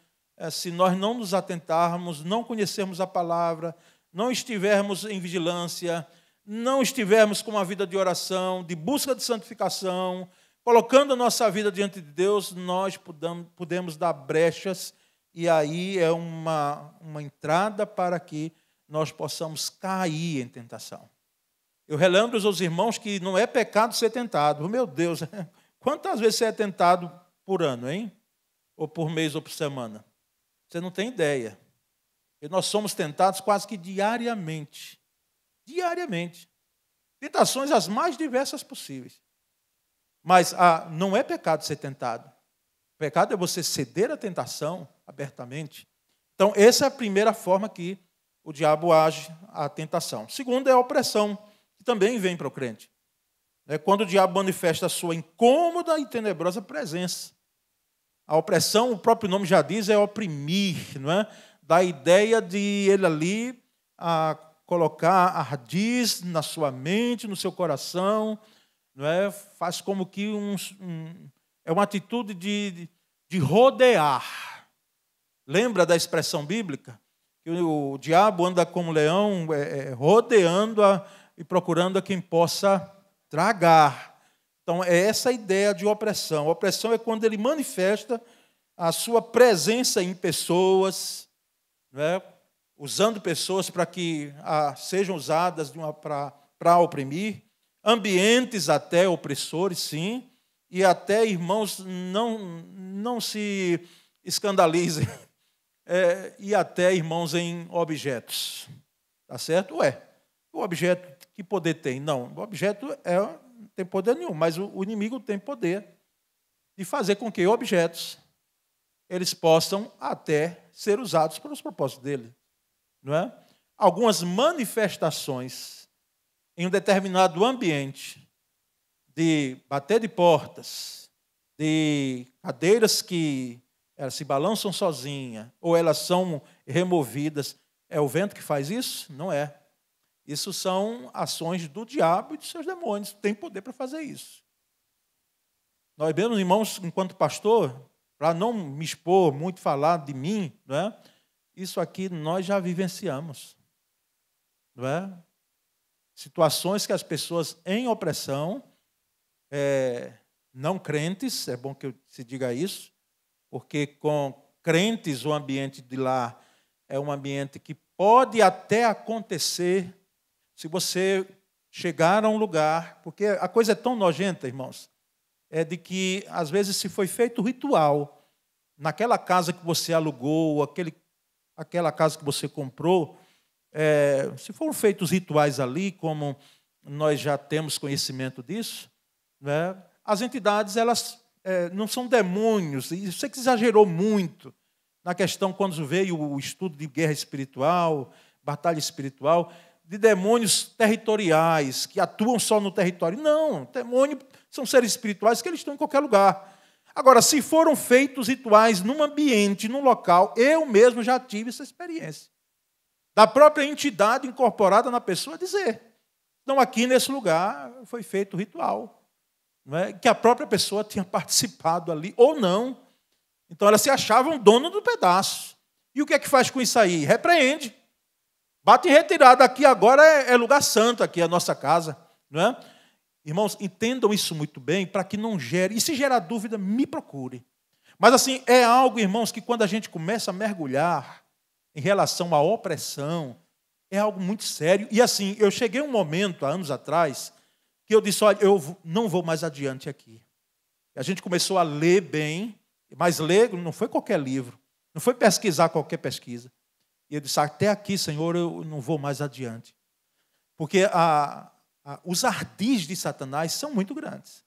Speaker 6: se nós não nos atentarmos, não conhecermos a palavra, não estivermos em vigilância, não estivermos com uma vida de oração, de busca de santificação, colocando a nossa vida diante de Deus, nós podemos dar brechas e aí é uma entrada para que nós possamos cair em tentação. Eu relembro aos irmãos que não é pecado ser tentado. Meu Deus, quantas vezes você é tentado por ano, hein? Ou por mês ou por semana? Você não tem ideia. E nós somos tentados quase que diariamente. Diariamente. Tentações as mais diversas possíveis. Mas não é pecado ser tentado. O pecado é você ceder à tentação abertamente. Então, essa é a primeira forma que o diabo age à tentação. Segunda é a opressão, que também vem para o crente. É quando o diabo manifesta a sua incômoda e tenebrosa presença. A opressão, o próprio nome já diz, é oprimir, não é? Dá a ideia de ele ali colocar ardiz na sua mente, no seu coração, não é? Faz como que é uma atitude de rodear. Lembra da expressão bíblica? Que o diabo anda como leão, rodeando e procurando a quem possa tragar. Então, é essa a ideia de opressão. A opressão é quando ele manifesta a sua presença em pessoas, não é? Usando pessoas para que sejam usadas para oprimir, ambientes até opressores, sim, e até, irmãos, não se escandalizem, e até, irmãos, em objetos. Tá certo? O objeto, que poder tem? Não, o objeto não tem poder nenhum, mas o inimigo tem poder de fazer com que objetos eles possam até ser usados para os propósitos dele. Não é? Algumas manifestações em um determinado ambiente de bater de portas, de cadeiras que elas se balançam sozinhas ou elas são removidas. É o vento que faz isso? Não é. Isso são ações do diabo e de seus demônios. Tem poder para fazer isso. Nós mesmos, irmãos, enquanto pastor, para não me expor muito, falar de mim, não é? Isso aqui nós já vivenciamos. Não é? Situações que as pessoas em opressão, não crentes, é bom que se diga isso, porque com crentes o ambiente de lá é um ambiente que pode até acontecer se você chegar a um lugar, porque a coisa é tão nojenta, irmãos, é de que às vezes se foi feito ritual naquela casa que você alugou, aquela casa que você comprou, se foram feitos rituais ali, como nós já temos conhecimento disso, né, as entidades elas não são demônios, e você que exagerou muito na questão quando veio o estudo de guerra espiritual, batalha espiritual, de demônios territoriais, que atuam só no território. Não, demônios são seres espirituais que eles estão em qualquer lugar. Agora, se foram feitos rituais num ambiente, num local, eu mesmo já tive essa experiência. Da própria entidade incorporada na pessoa dizer. Então, aqui nesse lugar foi feito o ritual. Não é? Que a própria pessoa tinha participado ali, ou não. Então, elas se achavam dono do pedaço. E o que é que faz com isso aí? Repreende. Bate em retirada. Aqui agora é lugar santo, aqui é a nossa casa. Não é? Irmãos, entendam isso muito bem para que não gere. E se gerar dúvida, me procure. Mas assim, é algo, irmãos, que quando a gente começa a mergulhar em relação à opressão, é algo muito sério. E assim, eu cheguei a um momento, há anos atrás, que eu disse, olha, eu não vou mais adiante aqui. A gente começou a ler bem, mas ler não foi qualquer livro, não foi pesquisar qualquer pesquisa. E eu disse, até aqui, Senhor, eu não vou mais adiante. Porque os ardis de Satanás são muito grandes.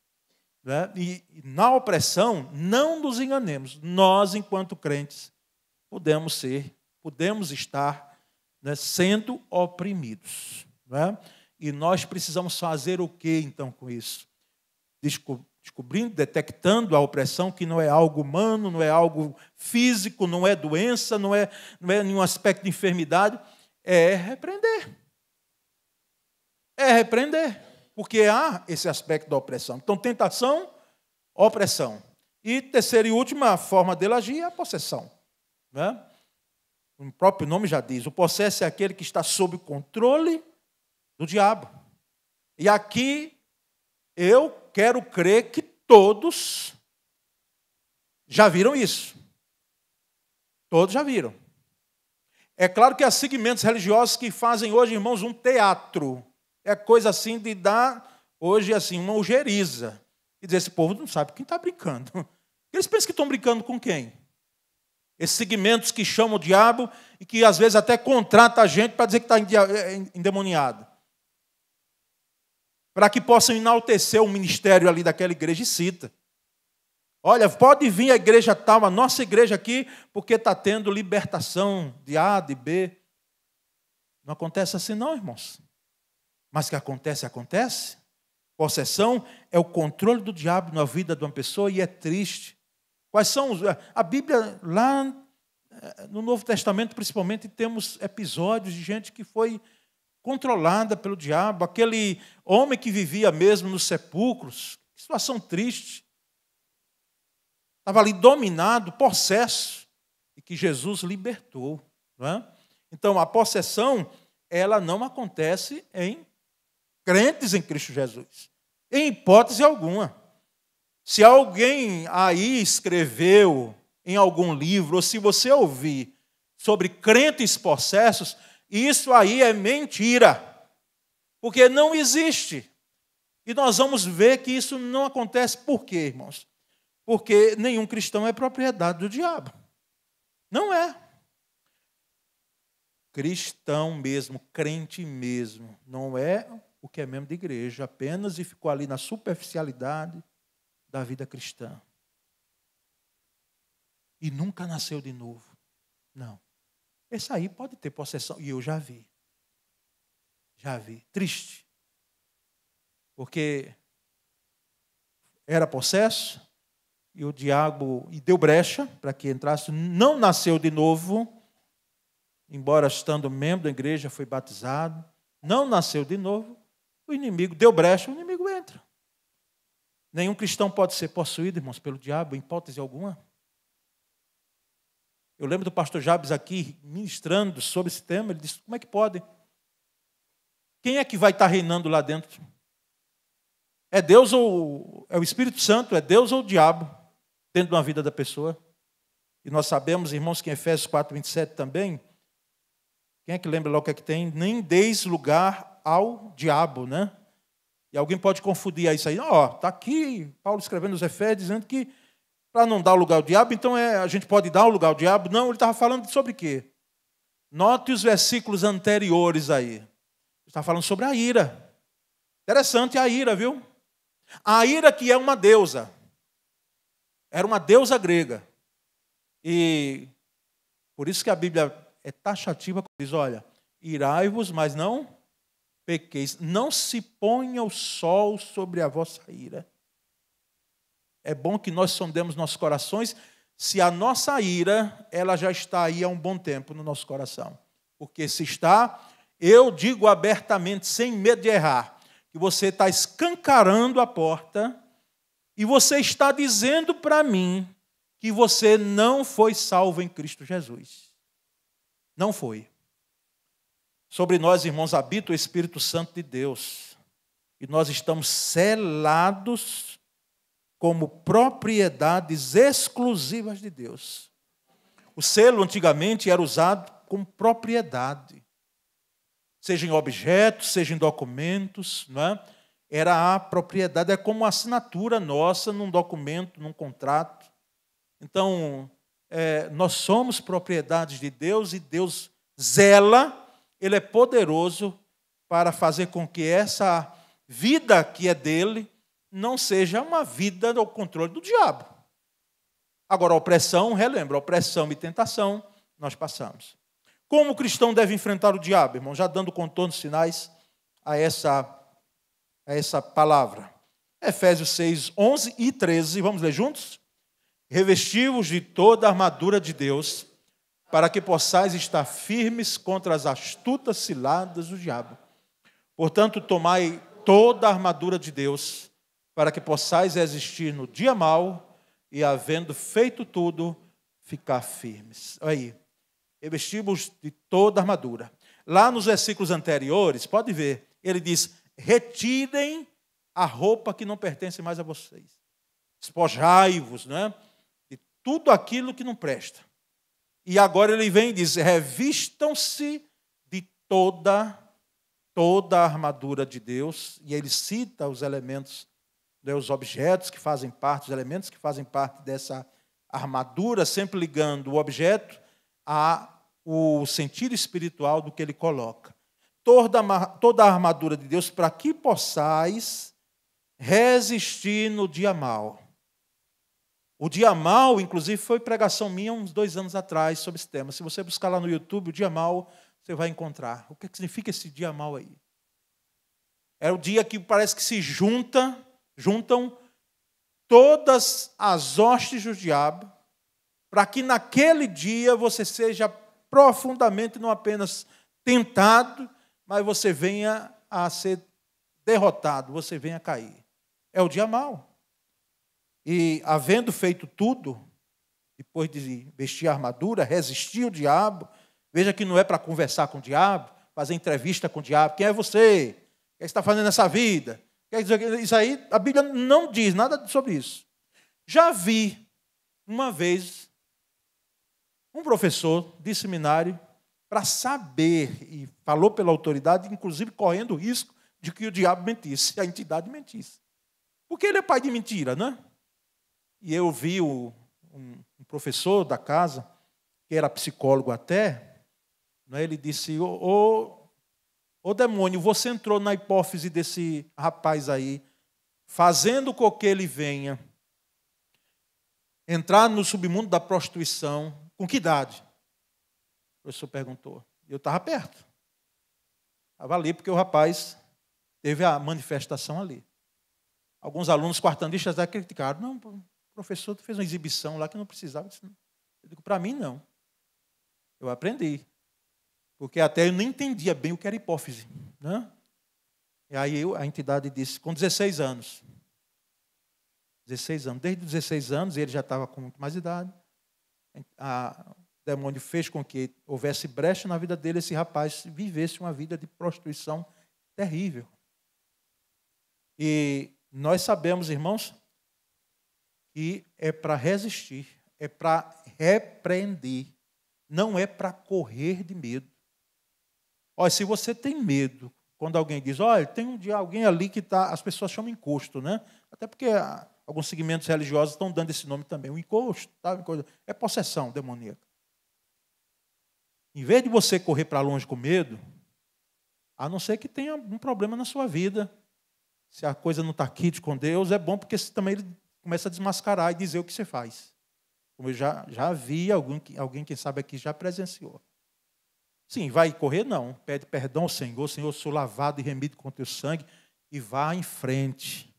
Speaker 6: Né? E na opressão, não nos enganemos. Nós, enquanto crentes, podemos estar, né, sendo oprimidos. Né? E nós precisamos fazer o que então com isso? Descobrindo, detectando a opressão, que não é algo humano, não é algo físico, não é doença, não é nenhum aspecto de enfermidade, é repreender. É repreender, porque há esse aspecto da opressão. Então, tentação, opressão. E terceira e última forma dele agir é a possessão. Né? O próprio nome já diz, o possesso é aquele que está sob o controle do diabo. E aqui eu quero crer que todos já viram isso. Todos já viram. É claro que há segmentos religiosos que fazem hoje, irmãos, um teatro. É coisa assim de dar hoje assim uma ojeriza. E dizer, esse povo não sabe quem está brincando. Eles pensam que estão brincando com quem? Esses segmentos que chamam o diabo e que às vezes até contrata a gente para dizer que está endemoniado. Para que possam enaltecer o ministério ali daquela igreja e cita. Olha, pode vir a igreja tal, a nossa igreja aqui, porque está tendo libertação de A, de B. Não acontece assim não, irmãos. Mas que acontece, acontece. Possessão é o controle do diabo na vida de uma pessoa e é triste. Quais são a Bíblia, lá no Novo Testamento, principalmente, temos episódios de gente que foi controlada pelo diabo. Aquele homem que vivia mesmo nos sepulcros. Que situação triste. Estava ali dominado, possesso, e que Jesus libertou. Não é? Então, a possessão, ela não acontece em crentes em Cristo Jesus. Em hipótese alguma. Se alguém aí escreveu em algum livro, ou se você ouvir sobre crentes possessos, isso aí é mentira. Porque não existe. E nós vamos ver que isso não acontece. Por quê, irmãos? Porque nenhum cristão é propriedade do diabo. Não é. Cristão mesmo, crente mesmo, não é o que é membro de igreja, apenas e ficou ali na superficialidade da vida cristã. E nunca nasceu de novo. Não. Esse aí pode ter possessão. E eu já vi. Já vi. Triste. Porque era possesso, e o diabo deu brecha para que entrasse, não nasceu de novo, embora estando membro da igreja, foi batizado, não nasceu de novo, o inimigo deu brecha, o inimigo entra. Nenhum cristão pode ser possuído, irmãos, pelo diabo, em hipótese alguma. Eu lembro do pastor Jabes aqui, ministrando sobre esse tema, ele disse, como é que pode? Quem é que vai estar reinando lá dentro? É Deus ou é o Espírito Santo? É Deus ou o diabo? Dentro de uma vida da pessoa. E nós sabemos, irmãos, que em Efésios 4:27 também, quem é que lembra lá o que é que tem? Nem deis lugar ao diabo, né? E alguém pode confundir isso aí. Está aqui, Paulo escrevendo os Efésios, dizendo que para não dar lugar ao diabo, então a gente pode dar o lugar ao diabo. Não, ele estava falando sobre quê? Note os versículos anteriores aí. Ele está falando sobre a ira. Interessante a ira, viu? A ira que é uma deusa. Era uma deusa grega. E por isso que a Bíblia é taxativa, diz, olha, irai-vos, mas não pequeis. Não se ponha o sol sobre a vossa ira. É bom que nós sondemos nossos corações, se a nossa ira, ela já está aí há um bom tempo no nosso coração. Porque se está, eu digo abertamente, sem medo de errar, que você está escancarando a porta e você está dizendo para mim que você não foi salvo em Cristo Jesus. Não foi. Sobre nós, irmãos, habita o Espírito Santo de Deus. E nós estamos selados como propriedades exclusivas de Deus. O selo antigamente era usado como propriedade. Seja em objetos, seja em documentos, não é? Era a propriedade, é como uma assinatura nossa num documento, num contrato. Então, nós somos propriedades de Deus e Deus zela, Ele é poderoso para fazer com que essa vida que é dele não seja uma vida ao controle do diabo. Agora, a opressão, relembra, opressão e tentação, nós passamos. Como o cristão deve enfrentar o diabo, irmão? Já dando contornos finais, a essa palavra. Efésios 6, 11 e 13, vamos ler juntos? Revesti-vos de toda a armadura de Deus, para que possais estar firmes contra as astutas ciladas do diabo. Portanto, tomai toda a armadura de Deus, para que possais resistir no dia mau e, havendo feito tudo, ficar firmes. Olha aí, revesti-vos de toda a armadura. Lá nos versículos anteriores, pode ver, ele diz, retirem a roupa que não pertence mais a vocês. Despojai-vos, né, de tudo aquilo que não presta. E agora ele vem e diz, revistam-se de toda a armadura de Deus. E ele cita os elementos, os objetos que fazem parte, os elementos que fazem parte dessa armadura, sempre ligando o objeto ao sentido espiritual do que ele coloca. Toda a armadura de Deus, para que possais resistir no dia mau. O dia mau, inclusive, foi pregação minha uns 2 anos atrás sobre esse tema. Se você buscar lá no YouTube, o dia mau, você vai encontrar. O que significa esse dia mau aí? É o dia que parece que se juntam todas as hostes do diabo, para que naquele dia você seja profundamente, não apenas tentado, mas você venha a ser derrotado, você venha a cair. É o dia mau. E, havendo feito tudo, depois de vestir a armadura, resistir o diabo, veja que não é para conversar com o diabo, fazer entrevista com o diabo. Quem é você? O que você está fazendo nessa vida? Quer dizer, isso aí, a Bíblia não diz nada sobre isso. Já vi, uma vez, um professor de seminário, para saber, e falou pela autoridade, inclusive correndo o risco de que o diabo mentisse, a entidade mentisse. Porque ele é pai de mentira, né? E eu vi um professor da casa, que era psicólogo até, né, ele disse, ô demônio, você entrou na hipófise desse rapaz aí, fazendo com que ele venha entrar no submundo da prostituição. Com que idade? O professor perguntou. Eu estava perto. Estava ali porque o rapaz teve a manifestação ali. Alguns alunos quartandistas até criticaram. Não, o professor fez uma exibição lá que não precisava. Eu digo, para mim, não. Eu aprendi. Porque até eu não entendia bem o que era hipófise. Né? E aí a entidade disse, com 16 anos. 16 anos. Desde 16 anos, ele já estava com muito mais idade. O demônio fez com que houvesse brecha na vida dele, esse rapaz vivesse uma vida de prostituição terrível. E nós sabemos, irmãos, que é para resistir, é para repreender, não é para correr de medo. Olha, se você tem medo, quando alguém diz, olha, tem um dia alguém ali que está, as pessoas chamam encosto, né? Até porque alguns segmentos religiosos estão dando esse nome também, o encosto, tá? É possessão demoníaca. Em vez de você correr para longe com medo, a não ser que tenha um problema na sua vida, se a coisa não está aqui com Deus, é bom porque também ele começa a desmascarar e dizer o que você faz. Como eu já vi alguém, quem sabe aqui, já presenciou. Sim, vai correr? Não. Pede perdão ao Senhor. Senhor, eu sou lavado e remido com o teu sangue. E vá em frente.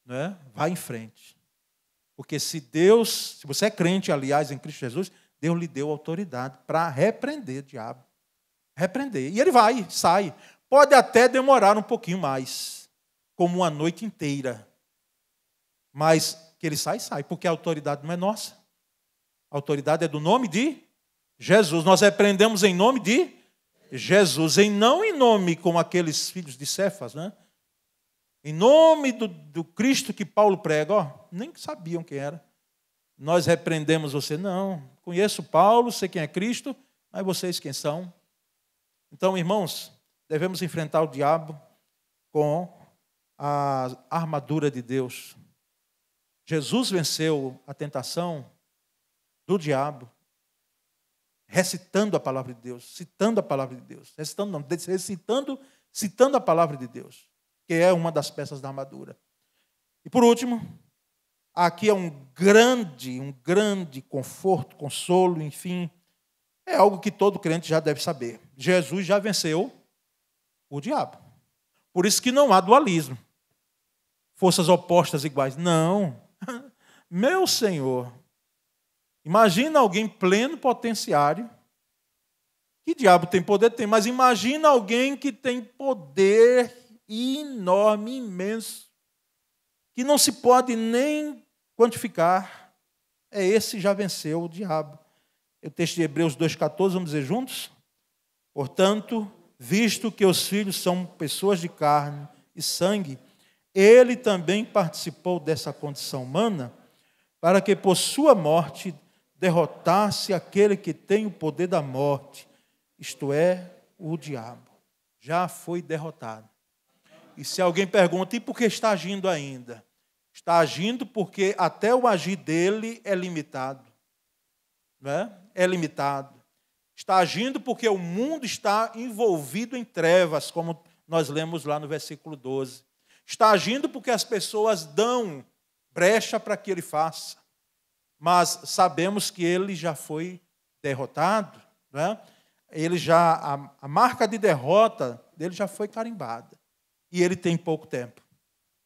Speaker 6: Né? Vá em frente. Porque se você é crente, aliás, em Cristo Jesus, Deus lhe deu autoridade para repreender o diabo. Repreender. E ele vai, sai. Pode até demorar um pouquinho mais, como uma noite inteira. Mas que ele sai, porque a autoridade não é nossa. A autoridade é do nome de Jesus. Nós repreendemos em nome de Jesus, não em nome como aqueles filhos de Cefas, né? Em nome do Cristo que Paulo prega, nem sabiam quem era. Nós repreendemos você, não. Conheço Paulo, sei quem é Cristo, mas vocês quem são? Então, irmãos, devemos enfrentar o diabo com a armadura de Deus. Jesus venceu a tentação do diabo recitando a palavra de Deus, citando a palavra de Deus. Citando a palavra de Deus, que é uma das peças da armadura. E por último, aqui é um grande conforto, consolo, enfim, é algo que todo crente já deve saber. Jesus já venceu O diabo. Por isso que não há dualismo. Forças opostas iguais. Não. Meu Senhor. Imagina alguém pleno potenciário. Que diabo tem poder? Tem. Mas imagina alguém que tem poder enorme, imenso, que não se pode nem quantificar. Esse já venceu o diabo. O texto de Hebreus 2,14, vamos dizer juntos? Portanto, visto que os filhos são pessoas de carne e sangue, ele também participou dessa condição humana, para que por sua morte derrotasse aquele que tem o poder da morte, isto é, o diabo. Já foi derrotado. E se alguém pergunta, e por que está agindo ainda? Está agindo porque até o agir dele é limitado. Não é? É limitado. Está agindo porque o mundo está envolvido em trevas, como nós lemos lá no versículo 12. Está agindo porque as pessoas dão brecha para que ele faça. Mas sabemos que ele já foi derrotado. Não é? Ele já, a marca de derrota dele já foi carimbada. E ele tem pouco tempo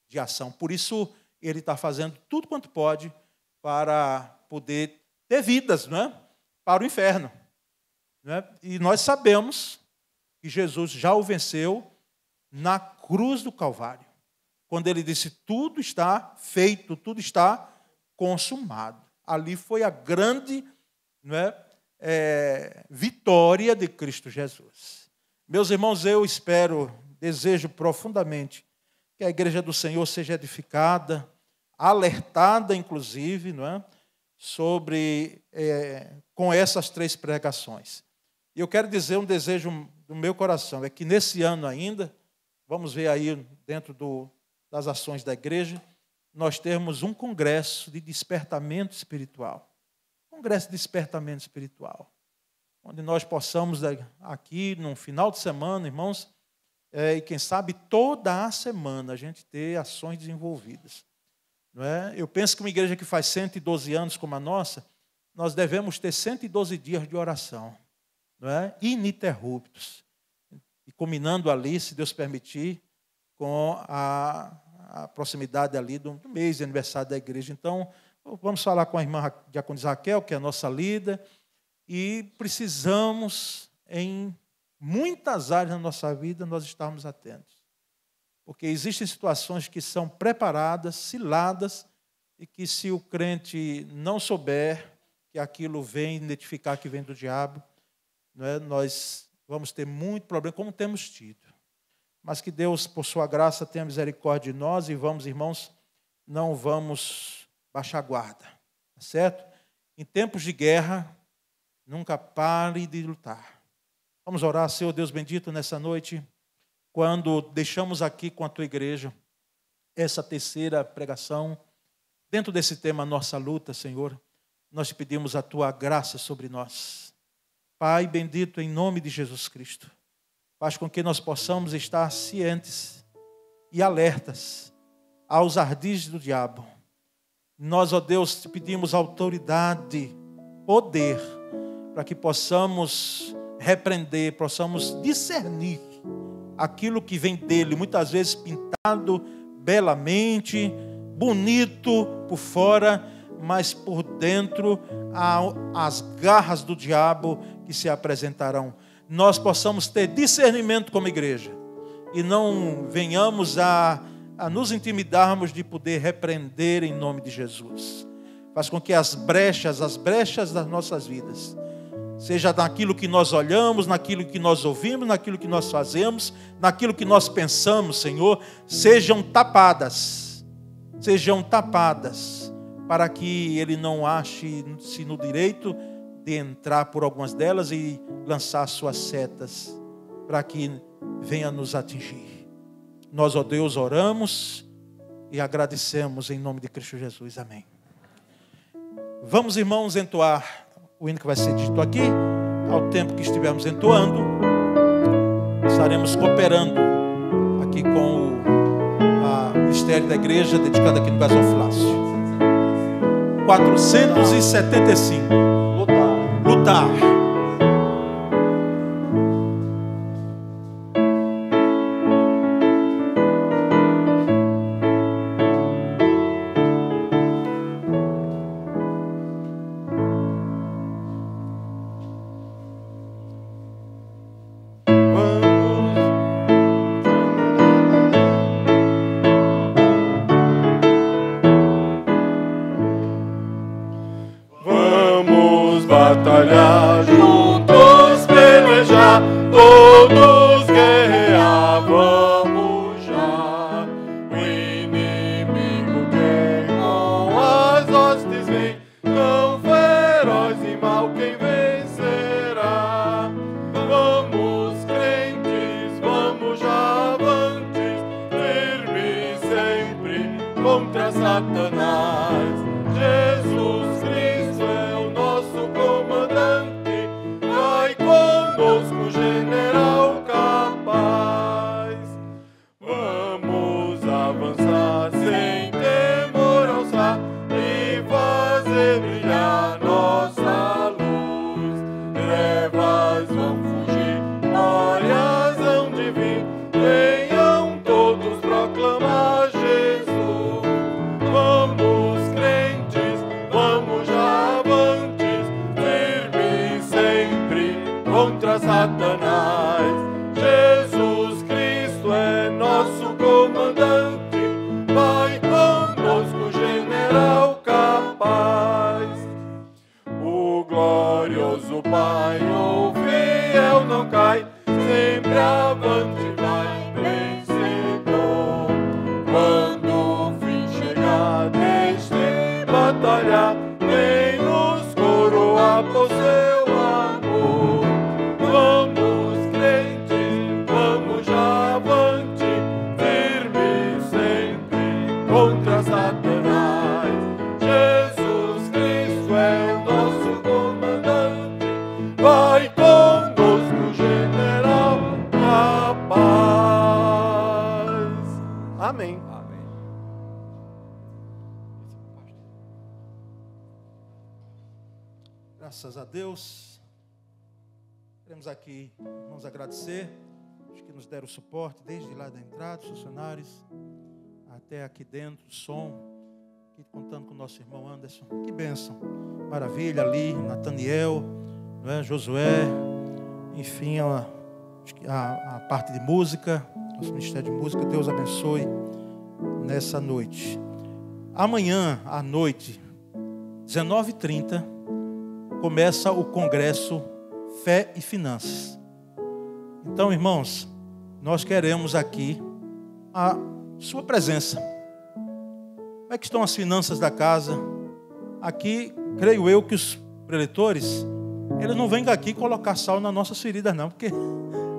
Speaker 6: de ação. Por isso, ele está fazendo tudo quanto pode para poder ter vidas, não é? Para o inferno. Não é? E nós sabemos que Jesus já o venceu na cruz do Calvário. Quando ele disse, tudo está feito, tudo está consumado. Ali foi a grande, não é, vitória de Cristo Jesus. Meus irmãos, eu espero, desejo profundamente que a igreja do Senhor seja edificada, alertada, inclusive, não é, sobre, com essas 3 pregações. E eu quero dizer um desejo do meu coração, é que nesse ano ainda, vamos ver aí dentro das ações da igreja, nós temos um congresso de despertamento espiritual. Congresso de despertamento espiritual. Onde nós possamos aqui, num final de semana, irmãos, e quem sabe toda a semana a gente ter ações desenvolvidas. Não é? Eu penso que uma igreja que faz 112 anos como a nossa, nós devemos ter 112 dias de oração, não é? Ininterruptos. E combinando ali, se Deus permitir, com a proximidade ali do mês de aniversário da igreja. Então, vamos falar com a irmã Diaconisa Raquel, que é a nossa líder, e precisamos, em muitas áreas da nossa vida, nós estarmos atentos. Porque existem situações que são preparadas, ciladas, e que se o crente não souber que aquilo vem identificar que vem do diabo, não é, nós vamos ter muito problema, como temos tido. Mas que Deus, por sua graça, tenha misericórdia de nós e vamos, irmãos, não vamos baixar a guarda, tá certo? Em tempos de guerra, nunca pare de lutar. Vamos orar, Senhor Deus bendito, nessa noite, quando deixamos aqui com a tua igreja essa 3ª pregação, dentro desse tema, nossa luta, Senhor, nós te pedimos a tua graça sobre nós. Pai bendito, em nome de Jesus Cristo, faz com que nós possamos estar cientes e alertas aos ardis do diabo. Nós, ó Deus, te pedimos autoridade, poder, para que possamos repreender, possamos discernir aquilo que vem dele, muitas vezes pintado belamente, bonito por fora, mas por dentro as garras do diabo que se apresentarão. Nós possamos ter discernimento como igreja e não venhamos a nos intimidarmos de poder repreender em nome de Jesus. Faz com que as brechas das nossas vidas, seja naquilo que nós olhamos, naquilo que nós ouvimos, naquilo que nós fazemos, naquilo que nós pensamos, Senhor, sejam tapadas, para que ele não ache-se no direito de entrar por algumas delas e lançar suas setas para que venha nos atingir. Nós, ó Deus, oramos e agradecemos em nome de Cristo Jesus. Amém. Vamos, irmãos, entoar o hino que vai ser dito aqui. Ao tempo que estivermos entoando, estaremos cooperando aqui com o Ministério da Igreja dedicado aqui no Gasofilácio. 475. Lutar.
Speaker 4: batalhar, juntos pelejar, todos guerrear, vamos já. O inimigo que com as hostes vem, tão feroz e mal, quem vencerá? Vamos crentes, vamos já avantes, firmes sempre contra Satanás. Jesus Cristo é o nosso comandante, vai conosco, general capaz. Vamos avançar sem temor alçar e fazer brilhar nossa luz. Trevas vão fugir, glórias hão de vir, venham todos proclamar Jesus. Vamos crentes, vamos já avantes, firmes sempre contra Satanás. Jesus Cristo é nosso comandante, vai conosco, general capaz. O glorioso Pai, o fiel não cai, sempre avante vai vencedor. Quando o fim chegar deste batalhar, vem nos coroar por seu amor. Vamos crentes, vamos já avante, firmes sempre contra Satanás. Jesus Cristo é o nosso comandante, vai conosco, general capaz. Amém.
Speaker 6: Graças a Deus. Queremos aqui, irmãos, agradecer os que nos deram suporte desde lá da entrada, os funcionários, até aqui dentro, o som, aqui contando com o nosso irmão Anderson. Que bênção, maravilha ali, Nathaniel, não é? Josué, enfim, a parte de música, nosso ministério de música. Deus abençoe nessa noite. Amanhã à noite, 19h30, começa o Congresso Fé e Finanças. Então, irmãos, nós queremos aqui a sua presença. Como é que estão as finanças da casa? Aqui, creio eu que os preletores, eles não vêm aqui colocar sal nas nossas feridas, não, porque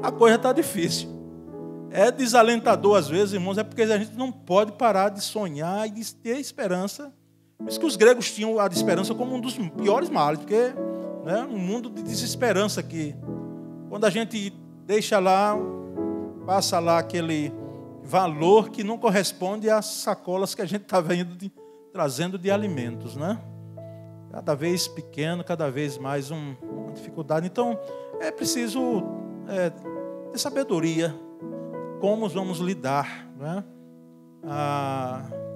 Speaker 6: a coisa está difícil. É desalentador às vezes, irmãos, é porque a gente não pode parar de sonhar e de ter esperança. Por isso que os gregos tinham a esperança como um dos piores males, porque um mundo de desesperança aqui. Quando a gente deixa lá, passa lá aquele valor que não corresponde às sacolas que a gente estava trazendo de alimentos, né? Cada vez pequeno, cada vez mais uma dificuldade. Então, é preciso ter sabedoria como vamos lidar, né?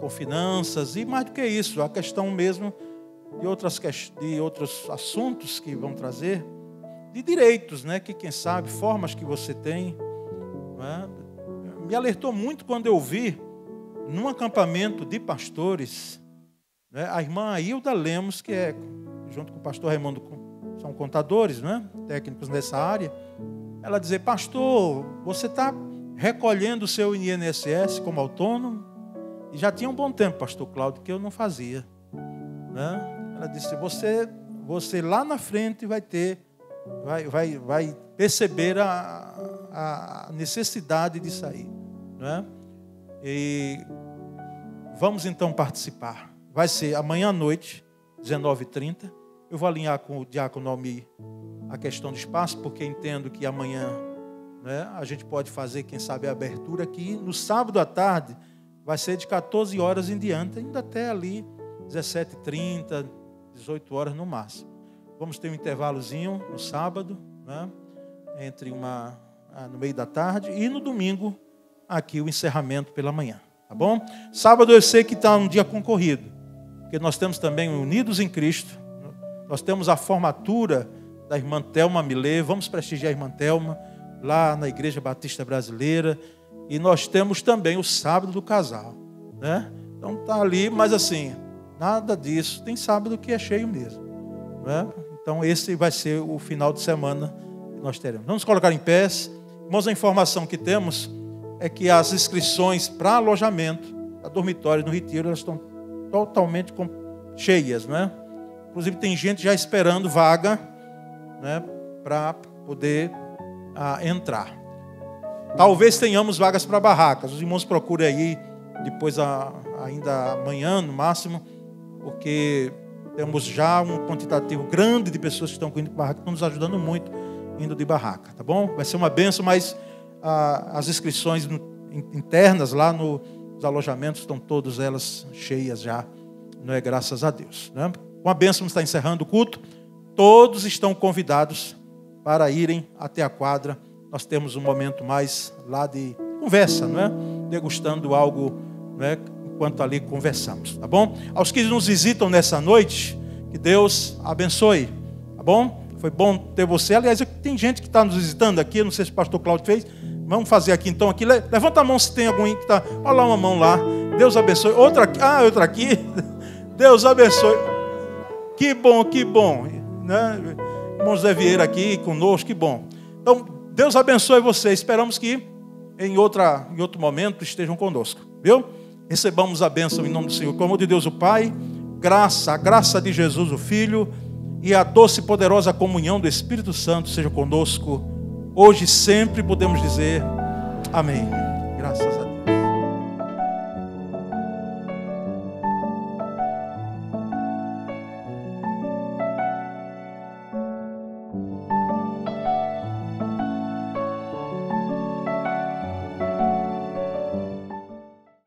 Speaker 6: Com finanças e mais do que isso, a questão mesmo de outros assuntos que vão trazer, de direitos, né? Que quem sabe, formas que você tem, né? Me alertou muito quando eu vi, num acampamento de pastores, né? A irmã Ailda Lemos, que é, junto com o pastor Raimundo, são contadores, né? Técnicos nessa área, ela dizia: pastor, você está recolhendo o seu INSS como autônomo? E já tinha um bom tempo, pastor Cláudio, que eu não fazia, né? Ela disse: você lá na frente vai perceber a necessidade de sair, né? E vamos então participar. Vai ser amanhã à noite, 19h30. Eu vou alinhar com o diácono Almir a questão do espaço, porque entendo que amanhã, né, a gente pode fazer, quem sabe, a abertura aqui. No sábado à tarde vai ser de 14 horas em diante, ainda até ali 17h30, 18 horas no máximo. Vamos ter um intervalozinho no sábado, né, no meio da tarde, e no domingo aqui o encerramento pela manhã, tá bom? Sábado eu sei que está um dia concorrido, porque nós temos também Unidos em Cristo, nós temos a formatura da irmã Thelma Milê, vamos prestigiar a irmã Thelma lá na Igreja Batista Brasileira, e nós temos também o sábado do casal, né? Então está ali, mas assim, nada disso, tem sábado que é cheio mesmo. né? Então esse vai ser o final de semana que nós teremos. Vamos colocar em pés. Irmãos, a informação que temos é que as inscrições para alojamento, a dormitório no Retiro, elas estão totalmente cheias, né? Inclusive tem gente já esperando vaga, né, para poder entrar. Talvez tenhamos vagas para barracas. Os irmãos procurem aí depois ainda amanhã no máximo, porque temos já um quantitativo grande de pessoas que estão indo de barraca, estão nos ajudando muito indo de barraca, tá bom? Vai ser uma bênção, mas as inscrições internas lá nos alojamentos estão todas elas cheias já, não é? Graças a Deus, né? Com a bênção está encerrando o culto. Todos estão convidados para irem até a quadra. Nós temos um momento mais lá de conversa, não é? Degustando algo, não é? Enquanto ali conversamos, tá bom? Aos que nos visitam nessa noite, que Deus abençoe, tá bom? Foi bom ter você. Aliás, tem gente que está nos visitando aqui, não sei se o pastor Cláudio fez. Vamos fazer aqui então. Aqui. Levanta a mão se tem algum que está. Olha lá uma mão lá. Deus abençoe. Outra aqui. Outra aqui. Deus abençoe. Que bom, né? Irmão Zé Vieira aqui conosco, que bom. Então, Deus abençoe você. Esperamos que em outro momento estejam conosco, viu? Recebamos a bênção em nome do Senhor. Com o amor de Deus o Pai, a graça de Jesus o Filho e a doce e poderosa comunhão do Espírito Santo seja conosco. Hoje e sempre podemos dizer amém. Graças a Deus.